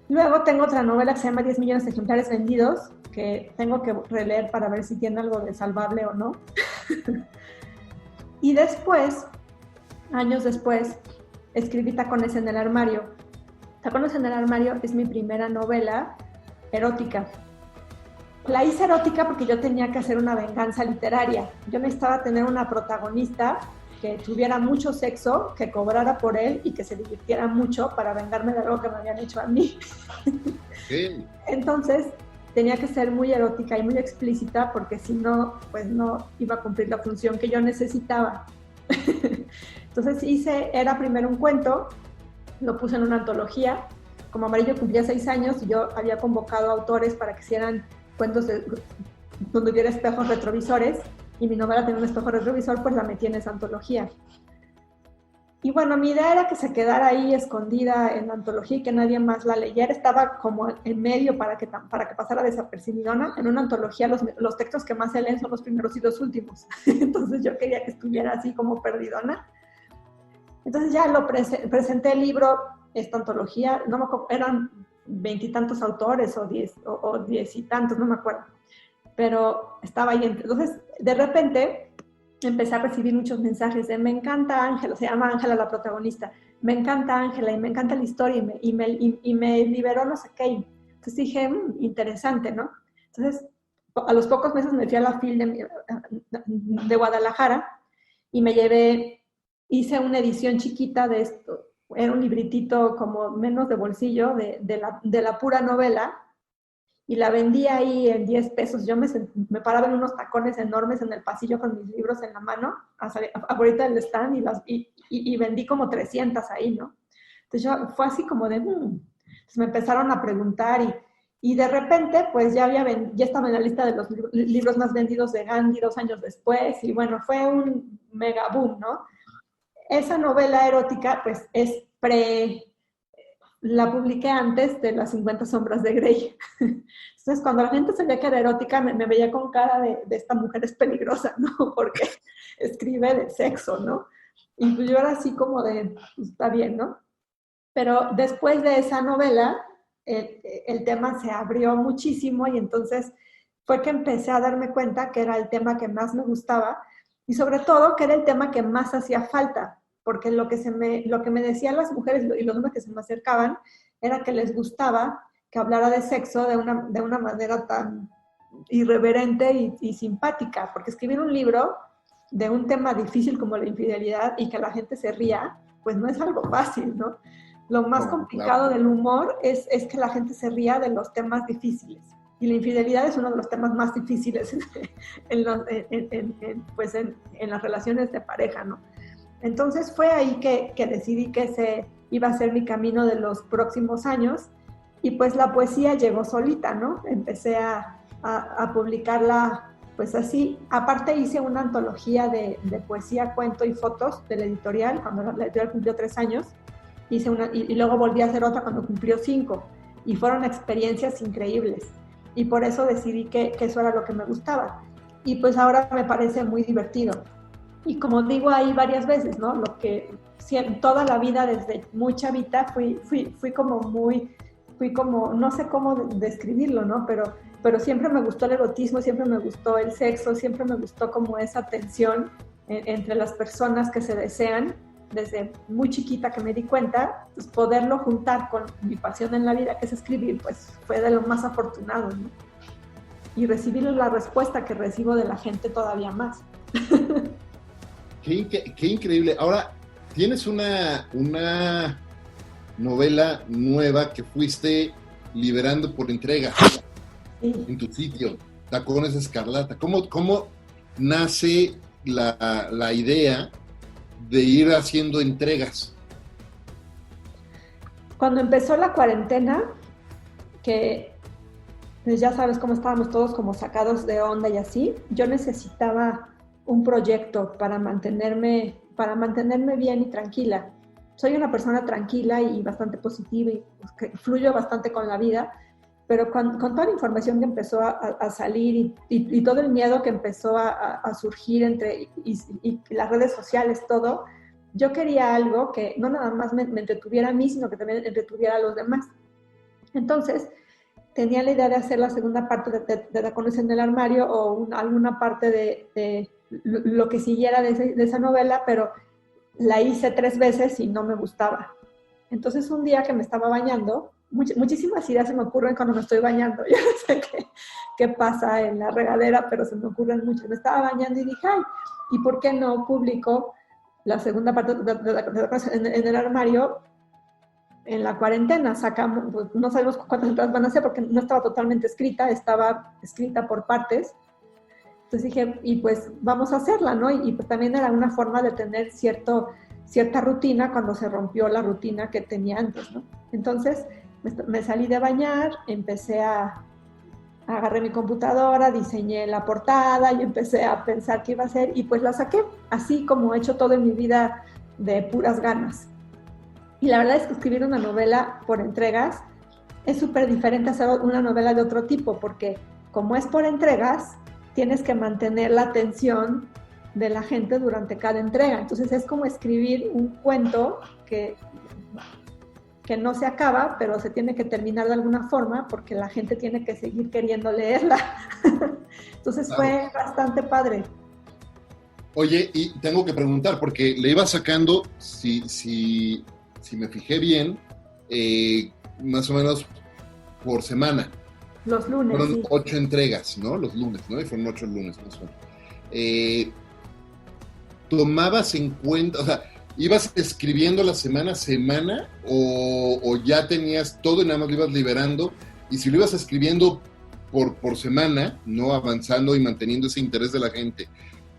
Luego tengo otra novela que se llama 10 millones de ejemplares vendidos, que tengo que releer para ver si tiene algo de salvable o no. Y después, años después, escribí Tacones en el armario. Tacones en el armario es mi primera novela erótica. La hice erótica porque yo tenía que hacer una venganza literaria. Yo necesitaba tener una protagonista que tuviera mucho sexo, que cobrara por él y que se divirtiera mucho para vengarme de algo que me habían hecho a mí.
Sí.
Entonces, tenía que ser muy erótica y muy explícita porque si no, pues no iba a cumplir la función que yo necesitaba. Entonces era primero un cuento, lo puse en una antología. Como Amarillo cumplía 6 años y yo había convocado a autores para que hicieran cuentos donde hubiera espejos retrovisores, y mi novela tenía un espejo retrovisor, pues la metí en esa antología. Y bueno, mi idea era que se quedara ahí escondida en la antología y que nadie más la leyera. Estaba como en medio para que pasara desapercibidona. En una antología los textos que más se leen son los primeros y los últimos. Entonces yo quería que estuviera así como perdidona. Entonces ya presenté el libro, esta antología, no me acuerdo, eran 20 y tantos autores o 10 y tantos, no me acuerdo. Pero estaba ahí. Entonces, de repente, empecé a recibir muchos mensajes de me encanta Ángela, se llama Ángela la protagonista, me encanta Ángela y me encanta la historia y me liberó no sé qué. Entonces dije, interesante, ¿no? Entonces, a los pocos meses me fui a la FIL de Guadalajara y hice una edición chiquita de esto. Era un libritito como menos de bolsillo de la pura novela, y la vendí ahí en 10 pesos. Yo me paraba en unos tacones enormes en el pasillo con mis libros en la mano, ahorita del stand, y vendí como 300 ahí, ¿no? Entonces fue así como de, Entonces me empezaron a preguntar y de repente pues ya estaba en la lista de los libros más vendidos de Gandhi 2 años después, y bueno, fue un mega boom, ¿no? Esa novela erótica pues la publiqué antes de las 50 sombras de Grey. Entonces, cuando la gente sabía que era erótica, me veía con cara de esta mujer es peligrosa, ¿no? Porque escribe de sexo, ¿no? Y pues yo era así como de, pues, está bien, ¿no? Pero después de esa novela, el tema se abrió muchísimo y entonces fue que empecé a darme cuenta que era el tema que más me gustaba y sobre todo que era el tema que más hacía falta, porque lo que me decían las mujeres y los hombres que se me acercaban era que les gustaba que hablara de sexo de una manera tan irreverente y simpática, porque escribir un libro de un tema difícil como la infidelidad y que la gente se ría, pues no es algo fácil, ¿no? Lo más complicado del humor es que la gente se ría de los temas difíciles. Y la infidelidad es uno de los temas más difíciles en las relaciones de pareja, ¿no? Entonces fue ahí que decidí que ese iba a ser mi camino de los próximos años y pues la poesía llegó solita, ¿no? Empecé a publicarla pues así. Aparte hice una antología de poesía, cuento y fotos de la editorial, cuando la editorial cumplió 3 años, y luego volví a hacer otra cuando cumplió 5 y fueron experiencias increíbles y por eso decidí que eso era lo que me gustaba y pues ahora me parece muy divertido. Y como digo ahí varias veces, ¿no? Toda la vida desde muy chavita fui como, no sé cómo describirlo, ¿no? Pero siempre me gustó el erotismo, siempre me gustó el sexo, siempre me gustó como esa tensión entre las personas que se desean desde muy chiquita que me di cuenta, pues poderlo juntar con mi pasión en la vida, que es escribir, pues fue de lo más afortunado, ¿no? Y recibir la respuesta que recibo de la gente todavía más.
Qué increíble. Ahora, tienes una novela nueva que fuiste liberando por entrega en tu sitio, Tacones Escarlata. ¿Cómo nace la idea de ir haciendo entregas?
Cuando empezó la cuarentena, que pues ya sabes cómo estábamos todos como sacados de onda y así, yo necesitaba un proyecto para mantenerme bien y tranquila. Soy una persona tranquila y bastante positiva y pues, que fluyo bastante con la vida, pero con toda la información que empezó a salir y todo el miedo que empezó a surgir y las redes sociales, todo, yo quería algo que no nada más me entretuviera a mí, sino que también entretuviera a los demás. Entonces, tenía la idea de hacer la segunda parte de Tacones en el armario o alguna parte de lo que siguiera de esa novela, pero la hice 3 veces y no me gustaba. Entonces un día que me estaba bañando, muchísimas ideas se me ocurren cuando me estoy bañando. Yo no sé qué pasa en la regadera, pero se me ocurren mucho. Me estaba bañando y dije, ay, ¿y por qué no publico la segunda parte en el armario en la cuarentena? Sacamos, pues, no sabemos cuántas entradas van a ser porque no estaba totalmente escrita, estaba escrita por partes. Entonces dije, y pues vamos a hacerla, ¿no? Y pues también era una forma de tener cierta rutina cuando se rompió la rutina que tenía antes, ¿no? Entonces me salí de bañar, agarré mi computadora, diseñé la portada y empecé a pensar qué iba a hacer y pues la saqué, así como he hecho todo en mi vida de puras ganas. Y la verdad es que escribir una novela por entregas es súper diferente a hacer una novela de otro tipo, porque como es por entregas, tienes que mantener la atención de la gente durante cada entrega. Entonces es como escribir un cuento que no se acaba, pero se tiene que terminar de alguna forma porque la gente tiene que seguir queriendo leerla. Entonces fue bastante padre.
Oye, y tengo que preguntar, porque le iba sacando, si me fijé bien, más o menos por semana.
Los lunes,
fueron
sí.
8 entregas, ¿no? Los lunes, ¿no? Y fueron 8 lunes, más o menos. ¿Tomabas en cuenta, o sea, ibas escribiendo la semana a semana o ya tenías todo y nada más lo ibas liberando? Y si lo ibas escribiendo por semana, ¿no? Avanzando y manteniendo ese interés de la gente,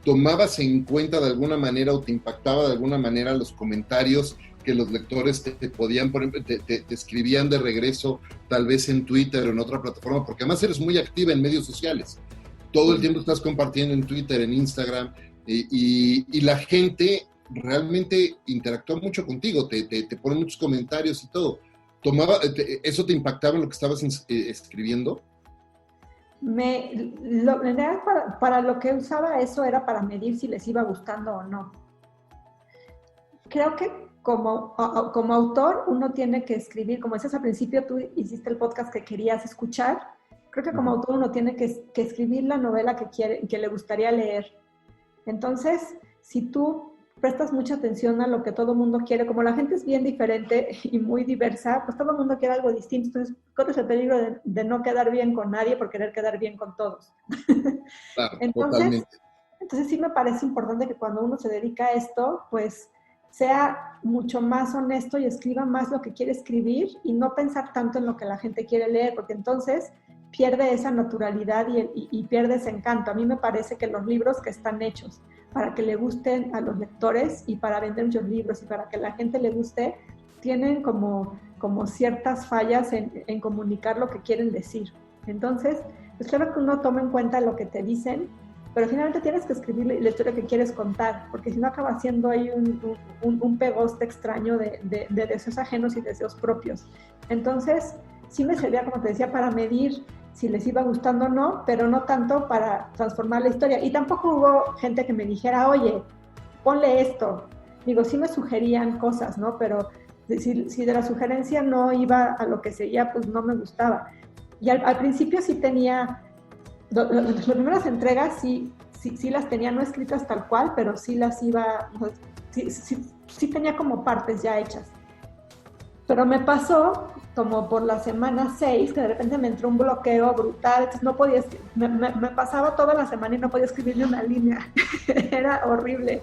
¿tomabas en cuenta de alguna manera o te impactaba de alguna manera los comentarios que los lectores te podían, por ejemplo, te escribían de regreso, tal vez en Twitter o en otra plataforma? Porque además eres muy activa en medios sociales. Todo el tiempo estás compartiendo en Twitter, en Instagram, y la gente realmente interactúa mucho contigo, te pone muchos comentarios y todo. ¿Eso te impactaba en lo que estabas escribiendo?
Para lo que usaba eso era para medir si les iba gustando o no. Creo que como autor uno tiene que escribir, como decías al principio, tú hiciste el podcast que querías escuchar. Creo que como autor uno tiene que escribir la novela que le gustaría leer. Entonces, si tú prestas mucha atención a lo que todo el mundo quiere, como la gente es bien diferente y muy diversa, pues todo el mundo quiere algo distinto. Entonces, corres el peligro de no quedar bien con nadie por querer quedar bien con todos.
Claro, totalmente.
Entonces sí me parece importante que cuando uno se dedica a esto, pues sea mucho más honesto y escriba más lo que quiere escribir y no pensar tanto en lo que la gente quiere leer, porque entonces pierde esa naturalidad y pierde ese encanto. A mí me parece que los libros que están hechos para que le gusten a los lectores y para vender muchos libros y para que la gente le guste, tienen como ciertas fallas en comunicar lo que quieren decir. Entonces, pues claro que uno toma en cuenta lo que te dicen, pero finalmente tienes que escribir la historia que quieres contar, porque si no acaba siendo ahí un pegoste extraño de deseos ajenos y deseos propios. Entonces, sí me servía, como te decía, para medir si les iba gustando o no, pero no tanto para transformar la historia. Y tampoco hubo gente que me dijera, oye, ponle esto. Digo, sí me sugerían cosas, ¿no? Pero si de la sugerencia no iba a lo que seguía, pues no me gustaba. Y al principio sí tenía... Las primeras entregas sí las tenía no escritas tal cual, pero sí las iba, sí tenía como partes ya hechas. Pero me pasó como por la semana 6, que de repente me entró un bloqueo brutal, entonces no podía, me pasaba toda la semana y no podía escribir ni una línea. Era horrible.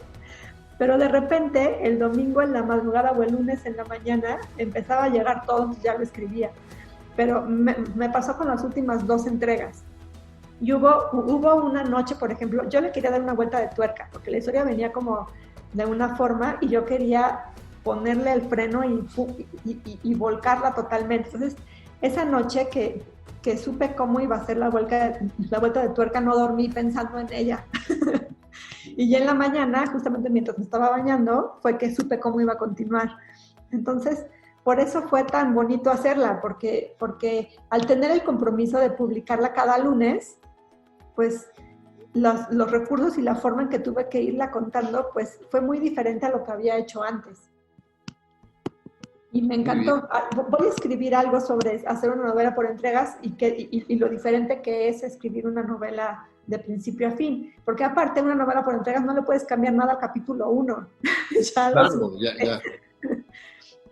Pero de repente, el domingo en la madrugada o el lunes en la mañana, empezaba a llegar todo, entonces ya lo escribía. Pero me pasó con las últimas 2 entregas. Y hubo una noche, por ejemplo, yo le quería dar una vuelta de tuerca, porque la historia venía como de una forma y yo quería ponerle el freno y volcarla totalmente. Entonces, esa noche que supe cómo iba a ser la vuelta de tuerca, no dormí pensando en ella. Y ya en la mañana, justamente mientras me estaba bañando, fue que supe cómo iba a continuar. Entonces, por eso fue tan bonito hacerla, porque al tener el compromiso de publicarla cada lunes, pues los recursos y la forma en que tuve que irla contando, pues fue muy diferente a lo que había hecho antes. Y me encantó. Voy a escribir algo sobre hacer una novela por entregas y lo diferente que es escribir una novela de principio a fin. Porque aparte, una novela por entregas no le puedes cambiar nada al capítulo 1.
Claro, ya.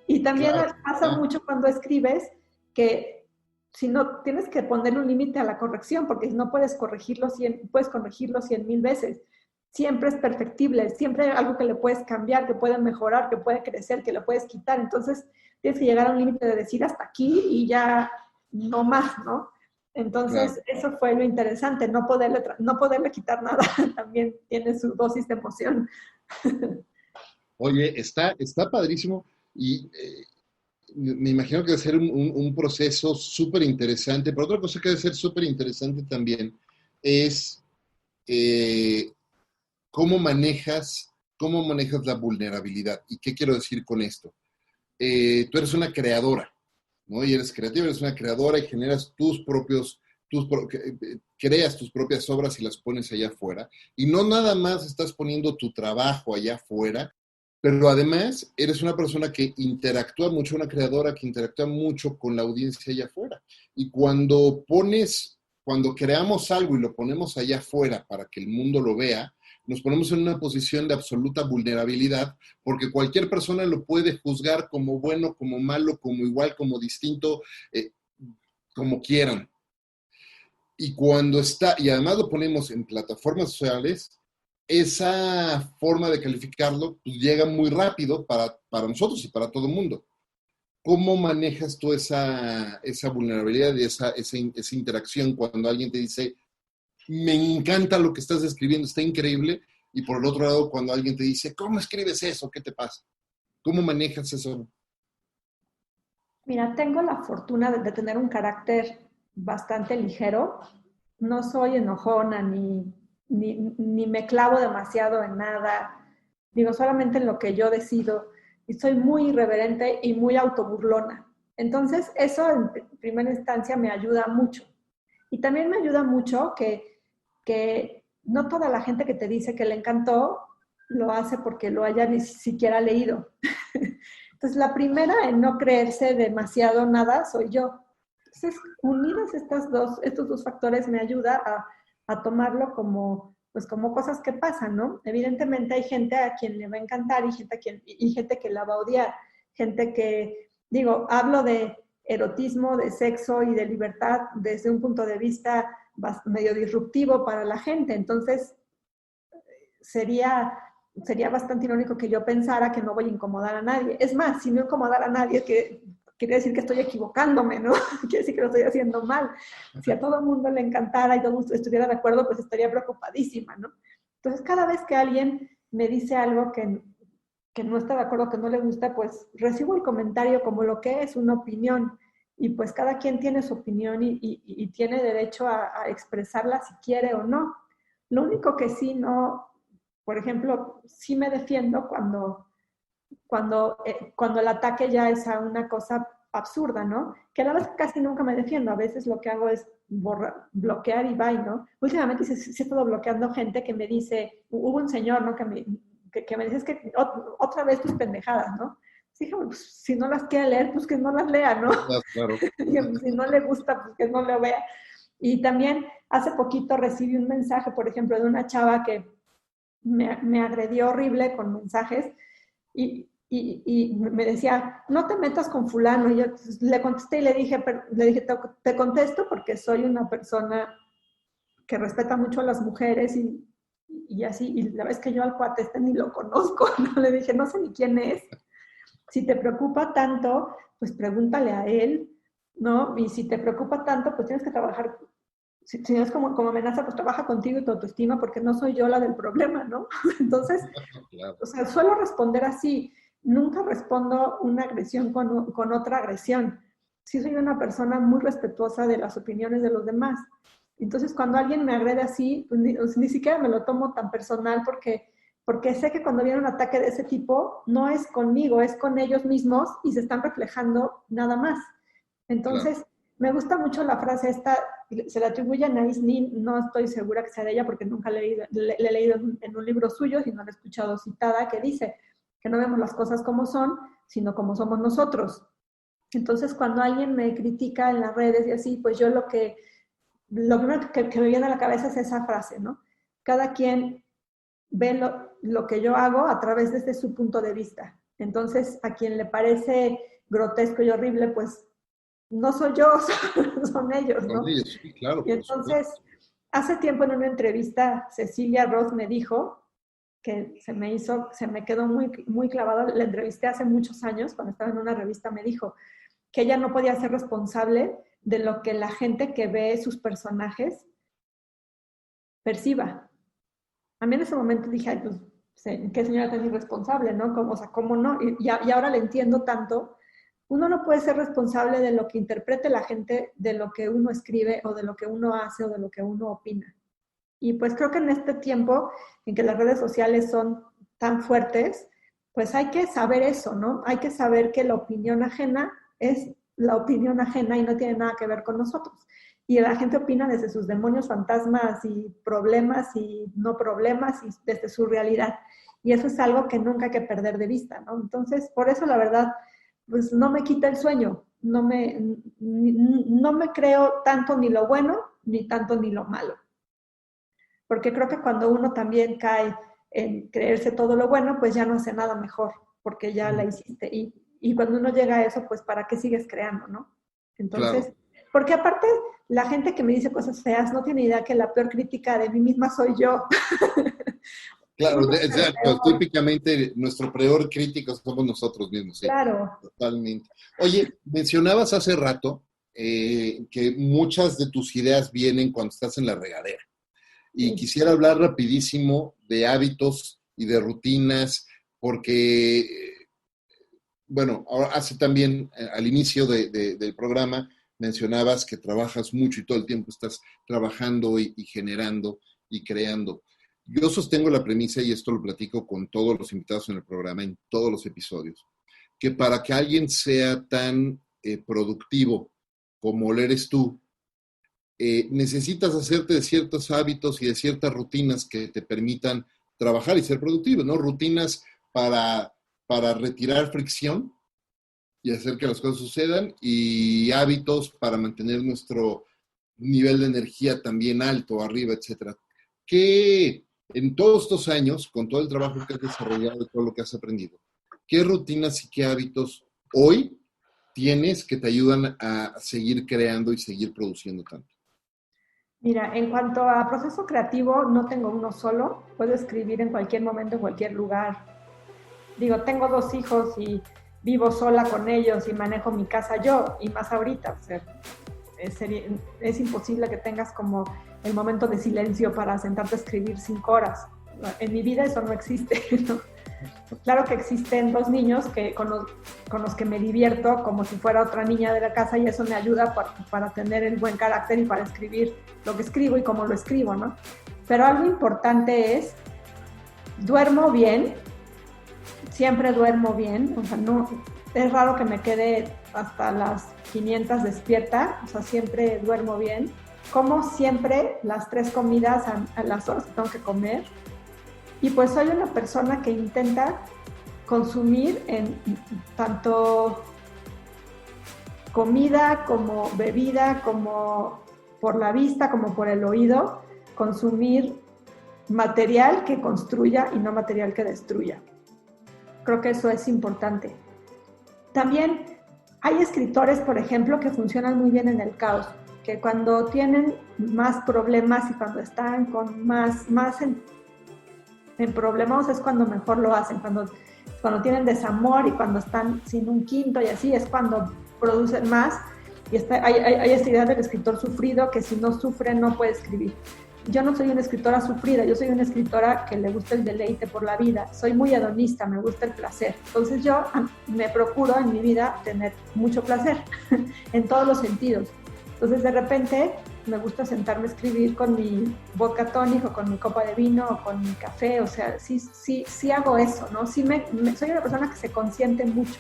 Y también pasa mucho cuando escribes que si no, tienes que ponerle un límite a la corrección, porque no puedes corregirlo 100,000 veces. Siempre es perfectible, siempre hay algo que le puedes cambiar, que puede mejorar, que puede crecer, que le puedes quitar. Entonces, tienes que llegar a un límite de decir hasta aquí y ya no más, ¿no? Entonces, Eso fue lo interesante, no poderle quitar nada. También tiene su dosis de emoción.
Oye, está padrísimo y me imagino que debe ser un proceso súper interesante, pero otra cosa que debe ser súper interesante también es cómo manejas la vulnerabilidad. ¿Y qué quiero decir con esto? Tú eres una creadora, ¿no? Y eres creativa, eres una creadora y generas creas tus propias obras y las pones allá afuera. Y no nada más estás poniendo tu trabajo allá afuera, pero además eres una persona que interactúa mucho, una creadora que interactúa mucho con la audiencia allá afuera. Y cuando creamos algo y lo ponemos allá afuera para que el mundo lo vea, nos ponemos en una posición de absoluta vulnerabilidad, porque cualquier persona lo puede juzgar como bueno, como malo, como igual, como distinto, como quieran. Y además lo ponemos en plataformas sociales, esa forma de calificarlo pues, llega muy rápido para nosotros y para todo el mundo. ¿Cómo manejas tú esa vulnerabilidad y esa interacción cuando alguien te dice, me encanta lo que estás escribiendo, está increíble, y por el otro lado cuando alguien te dice, ¿cómo escribes eso? ¿Qué te pasa? ¿Cómo manejas eso?
Mira, tengo la fortuna de tener un carácter bastante ligero. No soy enojona ni me clavo demasiado en nada. Digo, solamente en lo que yo decido. Y soy muy irreverente y muy autoburlona. Entonces, eso en primera instancia me ayuda mucho. Y también me ayuda mucho que no toda la gente que te dice que le encantó lo hace porque lo haya ni siquiera leído. Entonces, la primera en no creerse demasiado nada soy yo. Entonces, unidos estos dos factores me ayuda a tomarlo como, pues, como cosas que pasan, ¿no? Evidentemente hay gente a quien le va a encantar y gente que la va a odiar. Gente que, digo, hablo de erotismo, de sexo y de libertad desde un punto de vista medio disruptivo para la gente. Entonces, sería bastante irónico que yo pensara que no voy a incomodar a nadie. Es más, si no incomodar a nadie, quiere decir que estoy equivocándome, ¿no? Quiere decir que lo estoy haciendo mal. Si a todo el mundo le encantara y todo el mundo estuviera de acuerdo, pues estaría preocupadísima, ¿no? Entonces, cada vez que alguien me dice algo que no está de acuerdo, que no le gusta, pues recibo el comentario como lo que es una opinión. Y pues cada quien tiene su opinión y tiene derecho a expresarla si quiere o no. Lo único que sí no, por ejemplo, sí me defiendo cuando el ataque ya es a una cosa absurda, ¿no? Que a la vez casi nunca me defiendo. A veces lo que hago es bloquear y bye, ¿no? Últimamente sí he estado bloqueando gente que me dice, hubo un señor, ¿no? Que me dice, es que otra vez tus pendejadas, ¿no? Sí, pues, si no las quiere leer, pues que no las lea, ¿no?
Claro.
Si no le gusta, pues que no lo vea. Y también hace poquito recibí un mensaje, por ejemplo, de una chava que me agredió horrible con mensajes y me decía, no te metas con fulano. Y yo le contesté y le dije, te contesto porque soy una persona que respeta mucho a las mujeres y así. Y la vez que yo al cuate ni lo conozco, ¿no? Le dije, no sé ni quién es. Si te preocupa tanto, pues pregúntale a él, ¿no? Y si te preocupa tanto, pues tienes que trabajar. Si no es como amenaza, pues trabaja contigo y tu autoestima, porque no soy yo la del problema, ¿no? Entonces,
Claro.
o sea, suelo responder así. Nunca respondo una agresión con otra agresión. Sí soy una persona muy respetuosa de las opiniones de los demás. Entonces, cuando alguien me agrede así, pues ni siquiera me lo tomo tan personal porque sé que cuando viene un ataque de ese tipo, no es conmigo, es con ellos mismos y se están reflejando nada más. Entonces,
Claro.
me gusta mucho la frase esta, se la atribuye a Naís Nin, no estoy segura que sea de ella porque nunca le he leído en un libro suyo, sino la he escuchado citada, que dice que no vemos las cosas como son, sino como somos nosotros. Entonces, cuando alguien me critica en las redes y así, pues yo lo primero que me viene a la cabeza es esa frase, ¿no? Cada quien ve lo que yo hago a través desde su punto de vista. Entonces, a quien le parece grotesco y horrible, pues no soy yo, son ellos,
Con
¿no?
ellos, sí, claro,
Y
por supuesto.
entonces, hace tiempo en una entrevista, Cecilia Roth me dijo que se me quedó muy, muy clavado, la entrevisté hace muchos años, cuando estaba en una revista, me dijo que ella no podía ser responsable de lo que la gente que ve sus personajes perciba. A mí en ese momento dije, ay, pues, qué señora tan irresponsable, ¿no? Como, o sea, ¿cómo no? Y ahora le entiendo tanto. Uno no puede ser responsable de lo que interprete la gente, de lo que uno escribe o de lo que uno hace o de lo que uno opina. Y pues creo que en este tiempo en que las redes sociales son tan fuertes, pues hay que saber eso, ¿no? Hay que saber que la opinión ajena es la opinión ajena y no tiene nada que ver con nosotros. Y la gente opina desde sus demonios, fantasmas y problemas y no problemas y desde su realidad. Y eso es algo que nunca hay que perder de vista, ¿no? Entonces, por eso la verdad, pues no me quita el sueño, no me creo tanto ni lo bueno, ni tanto ni lo malo. Porque creo que cuando uno también cae en creerse todo lo bueno, pues ya no hace nada mejor, porque ya la hiciste. Y cuando uno llega a eso, pues ¿para qué sigues creando, no?
Claro,
Entonces, porque aparte la gente que me dice cosas feas no tiene idea que la peor crítica de mí misma soy yo.
claro,
Uno es el
exacto.
peor,
Típicamente nuestro peor crítico somos nosotros mismos, sí,
claro.
totalmente. Oye, mencionabas hace rato que muchas de tus ideas vienen cuando estás en la regadera. Y
Sí.
quisiera hablar rapidísimo de hábitos y de rutinas, porque, bueno, ahora hace también, al inicio del programa, mencionabas que trabajas mucho y todo el tiempo estás trabajando y generando y creando. Yo sostengo la premisa, y esto lo platico con todos los invitados en el programa, en todos los episodios, que para que alguien sea tan productivo como lo eres tú, necesitas hacerte de ciertos hábitos y de ciertas rutinas que te permitan trabajar y ser productivo, ¿no? Rutinas para retirar fricción y hacer que las cosas sucedan, y hábitos para mantener nuestro nivel de energía también alto, arriba, etcétera. ¿Qué, en todos estos años, con todo el trabajo que has desarrollado y todo lo que has aprendido, qué rutinas y qué hábitos hoy tienes que te ayudan a seguir creando y seguir produciendo tanto?
Mira, en cuanto a proceso creativo, no tengo uno solo. Puedo escribir en cualquier momento, en cualquier lugar. Digo, tengo 2 hijos y vivo sola con ellos y manejo mi casa yo, y más ahorita. O sea, es imposible que tengas como el momento de silencio para sentarte a escribir 5 horas. En mi vida eso no existe, ¿no? Claro que existen 2 niños con los que me divierto como si fuera otra niña de la casa, y eso me ayuda para tener el buen carácter y para escribir lo que escribo y cómo lo escribo, ¿no? Pero algo importante es, duermo bien, siempre duermo bien, o sea, no, es raro que me quede hasta las 500 despierta, o sea, siempre duermo bien. Como siempre las 3 comidas a las horas que tengo que comer. Y pues soy una persona que intenta consumir en tanto comida como bebida, como por la vista, como por el oído, consumir material que construya y no material que destruya. Creo que eso es importante. También hay escritores, por ejemplo, que funcionan muy bien en el caos, que cuando tienen más problemas y cuando están con más en problemas es cuando mejor lo hacen, cuando tienen desamor y cuando están sin un quinto y así es cuando producen más. Y hay esta idea del escritor sufrido que si no sufre no puede escribir. Yo no soy una escritora sufrida, yo soy una escritora que le gusta el deleite por la vida. Soy muy hedonista, me gusta el placer. Entonces yo me procuro en mi vida tener mucho placer en todos los sentidos. Entonces de repente me gusta sentarme a escribir con mi vodka tonic o con mi copa de vino o con mi café. O sea, sí hago eso, ¿no? Soy una persona que se consiente mucho.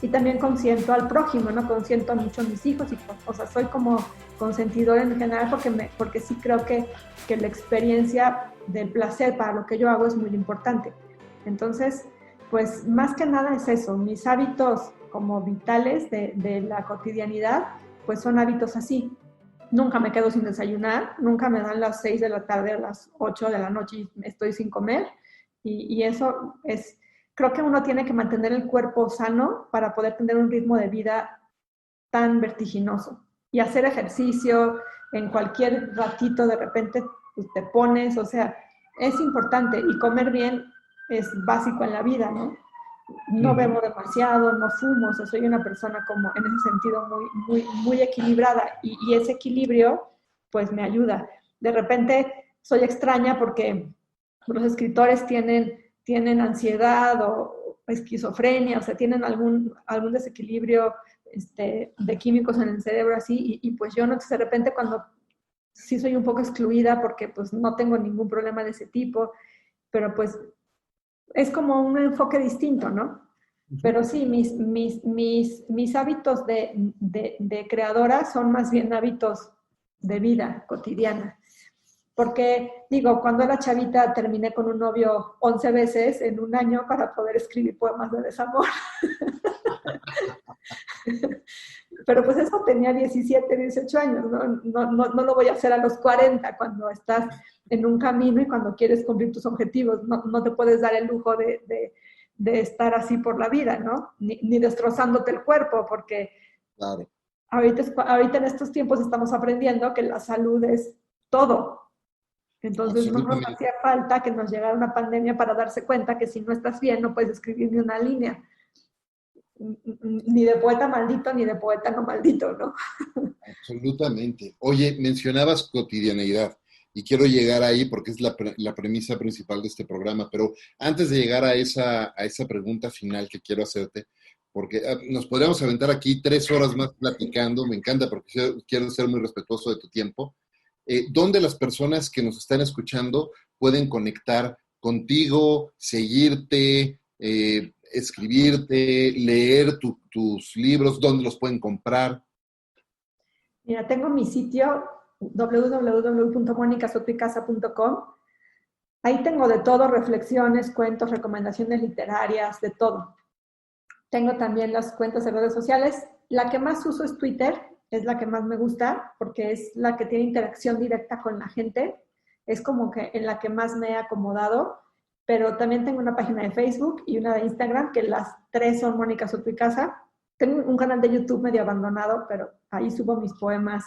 Y también consiento al prójimo, ¿no? Consiento mucho a mis hijos, o sea, soy como consentidora en general porque sí creo que la experiencia del placer para lo que yo hago es muy importante. Entonces, pues más que nada es eso, mis hábitos como vitales de la cotidianidad, pues son hábitos así. Nunca me quedo sin desayunar, nunca me dan las 6 de la tarde o las 8 de la noche y estoy sin comer, y eso es... Creo que uno tiene que mantener el cuerpo sano para poder tener un ritmo de vida tan vertiginoso. Y hacer ejercicio en cualquier ratito, de repente pues, te pones, o sea, es importante. Y comer bien es básico en la vida, ¿no? No bebo demasiado, no fumo, o sea, soy una persona como en ese sentido muy equilibrada. Y ese equilibrio, pues me ayuda. De repente soy extraña porque los escritores tienen ansiedad o esquizofrenia, o sea, tienen algún desequilibrio de químicos en el cerebro así, y pues yo no, de repente cuando sí soy un poco excluida porque pues no tengo ningún problema de ese tipo, pero pues es como un enfoque distinto, ¿no? Pero sí, mis hábitos de creadora son más bien hábitos de vida cotidiana. Porque, digo, cuando era chavita terminé con un novio 11 veces en un año para poder escribir poemas de desamor. Pero pues eso tenía 17, 18 años, no lo voy a hacer a los 40 cuando estás en un camino y cuando quieres cumplir tus objetivos. No te puedes dar el lujo de estar así por la vida, ¿no? Ni destrozándote el cuerpo, porque
Claro.
ahorita en estos tiempos estamos aprendiendo que la salud es todo. Entonces no nos hacía falta que nos llegara una pandemia para darse cuenta que si no estás bien no puedes escribir ni una línea. Ni de poeta maldito, ni de poeta no maldito, ¿no?
Absolutamente. Oye, mencionabas cotidianeidad y quiero llegar ahí porque es la premisa principal de este programa, pero antes de llegar a esa pregunta final que quiero hacerte, porque nos podríamos aventar aquí 3 horas más platicando, me encanta porque quiero ser muy respetuoso de tu tiempo. ¿Dónde las personas que nos están escuchando pueden conectar contigo, seguirte, escribirte, leer tus libros? ¿Dónde los pueden comprar?
Mira, tengo mi sitio www.monicasotpicasa.com. Ahí tengo de todo, reflexiones, cuentos, recomendaciones literarias, de todo. Tengo también las cuentas de redes sociales. La que más uso es Twitter, es la que más me gusta porque es la que tiene interacción directa con la gente. Es como que en la que más me he acomodado. Pero también tengo una página de Facebook y una de Instagram, que las 3 son Mónica Sotpicasa. Tengo un canal de YouTube medio abandonado, pero ahí subo mis poemas.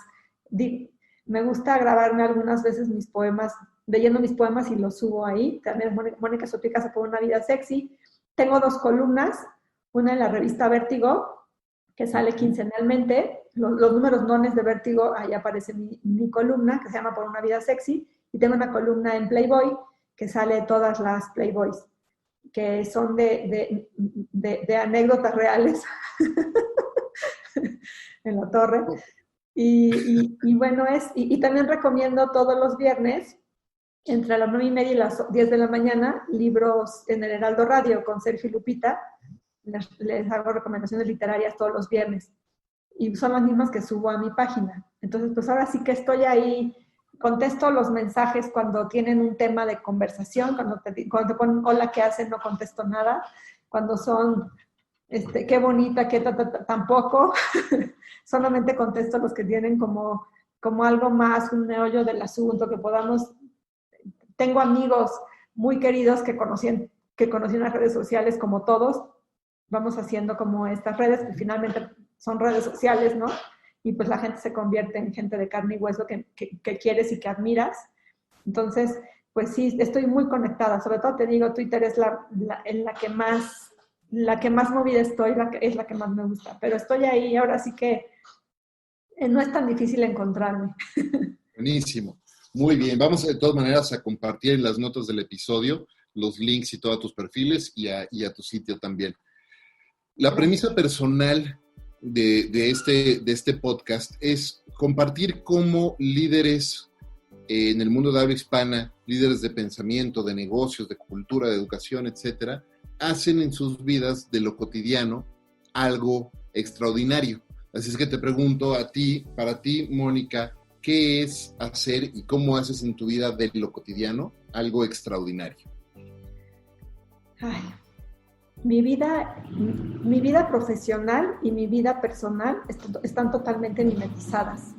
Me gusta grabarme algunas veces mis poemas, leyendo mis poemas y los subo ahí. También Mónica Sotpicasa por una vida sexy. Tengo 2 columnas, una en la revista Vértigo, que sale quincenalmente. Los números nones de Vértigo, ahí aparece mi columna, que se llama Por una vida sexy. Y tengo una columna en Playboy, que sale todas las Playboys, que son de anécdotas reales en la torre. Y bueno, y también recomiendo todos los viernes, entre las 9:30 y las 10 de la mañana, libros en el Heraldo Radio con Sergio y Lupita. Les hago recomendaciones literarias todos los viernes. Y son las mismas que subo a mi página. Entonces, pues ahora sí que estoy ahí. Contesto los mensajes cuando tienen un tema de conversación, cuando te ponen hola, ¿qué hacen? No contesto nada. Cuando son, qué bonita, qué tampoco. Solamente contesto los que tienen como algo más, un meollo del asunto, que podamos... Tengo amigos muy queridos que conocí en que conocí en las redes sociales, como todos, vamos haciendo como estas redes que finalmente son redes sociales, ¿no? Y pues la gente se convierte en gente de carne y hueso que quieres y que admiras. Entonces, pues sí, estoy muy conectada. Sobre todo te digo, Twitter es en la que más movida estoy, es la que más me gusta. Pero estoy ahí, ahora sí que no es tan difícil encontrarme.
Buenísimo. Muy bien. Vamos de todas maneras a compartir en las notas del episodio los links y todos tus perfiles y a tu sitio también. La premisa personal de este podcast es compartir cómo líderes en el mundo de habla hispana, líderes de pensamiento, de negocios, de cultura, de educación, etcétera, hacen en sus vidas de lo cotidiano algo extraordinario. Así es que te pregunto para ti, Mónica, ¿qué es hacer y cómo haces en tu vida de lo cotidiano algo extraordinario?
Ay, mi vida profesional y mi vida personal están totalmente mimetizadas.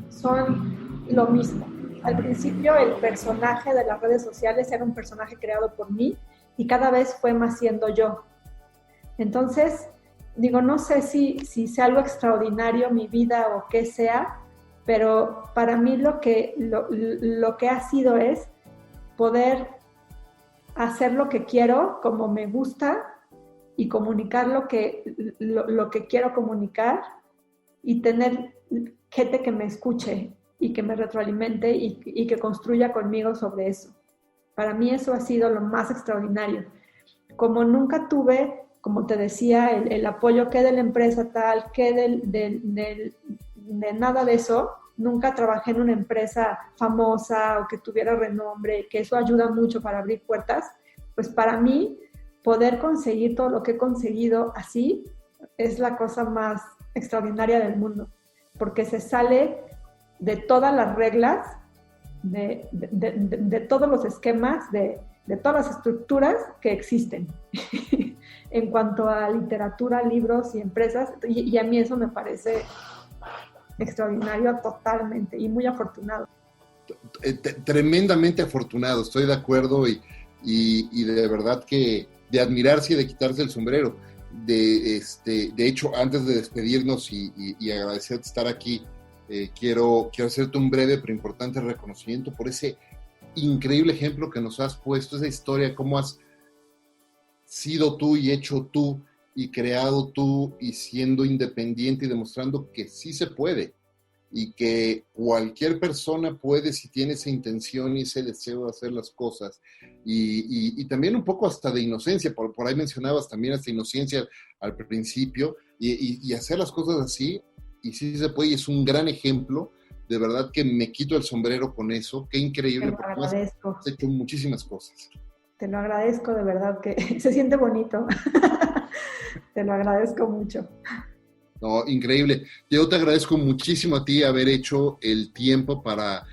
Son lo mismo. Al principio el personaje de las redes sociales era un personaje creado por mí y cada vez fue más siendo yo. Entonces, digo, no sé si sea algo extraordinario mi vida o qué sea, pero para mí lo que ha sido es poder hacer lo que quiero, como me gusta, y comunicar lo que quiero comunicar, y tener gente que me escuche y que me retroalimente y que construya conmigo sobre eso. Para mí eso ha sido lo más extraordinario. Como nunca tuve, como te decía, el apoyo que de la empresa tal, que de nada de eso, nunca trabajé en una empresa famosa o que tuviera renombre, que eso ayuda mucho para abrir puertas. Pues para mí, poder conseguir todo lo que he conseguido así es la cosa más extraordinaria del mundo, porque se sale de todas las reglas, de todos los esquemas, de todas las estructuras que existen en cuanto a literatura, libros y empresas, y a mí eso me parece extraordinario totalmente y muy afortunado.
Tremendamente afortunado, estoy de acuerdo y de verdad que de admirarse y de quitarse el sombrero. De hecho, antes de despedirnos y agradecerte estar aquí, quiero hacerte un breve pero importante reconocimiento por ese increíble ejemplo que nos has puesto, esa historia, cómo has sido tú y hecho tú y creado tú y siendo independiente y demostrando que sí se puede y que cualquier persona puede si tiene esa intención y ese deseo de hacer las cosas y también un poco hasta de inocencia, por ahí mencionabas también hasta inocencia al principio y hacer las cosas así y sí se puede y es un gran ejemplo, de verdad que me quito el sombrero con eso, qué increíble, porque has hecho muchísimas cosas.
Te lo agradezco, de verdad, que se siente bonito. Te lo agradezco mucho.
No, increíble. Yo te agradezco muchísimo a ti haber hecho el tiempo para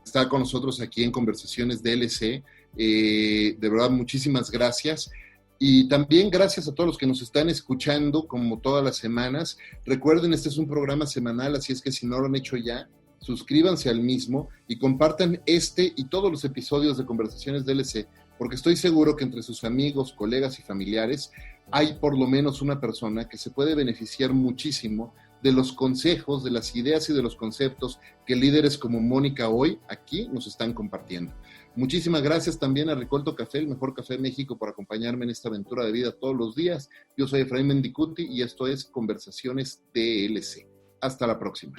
estar con nosotros aquí en Conversaciones DLC. De verdad, muchísimas gracias. Y también gracias a todos los que nos están escuchando, como todas las semanas. Recuerden, este es un programa semanal, así es que si no lo han hecho ya, suscríbanse al mismo y compartan este y todos los episodios de Conversaciones DLC, porque estoy seguro que entre sus amigos, colegas y familiares hay por lo menos una persona que se puede beneficiar muchísimo de los consejos, de las ideas y de los conceptos que líderes como Mónica hoy aquí nos están compartiendo. Muchísimas gracias también a Ricolto Café, el mejor café de México, por acompañarme en esta aventura de vida todos los días. Yo soy Efraín Mendicuti y esto es Conversaciones DLC. Hasta la próxima.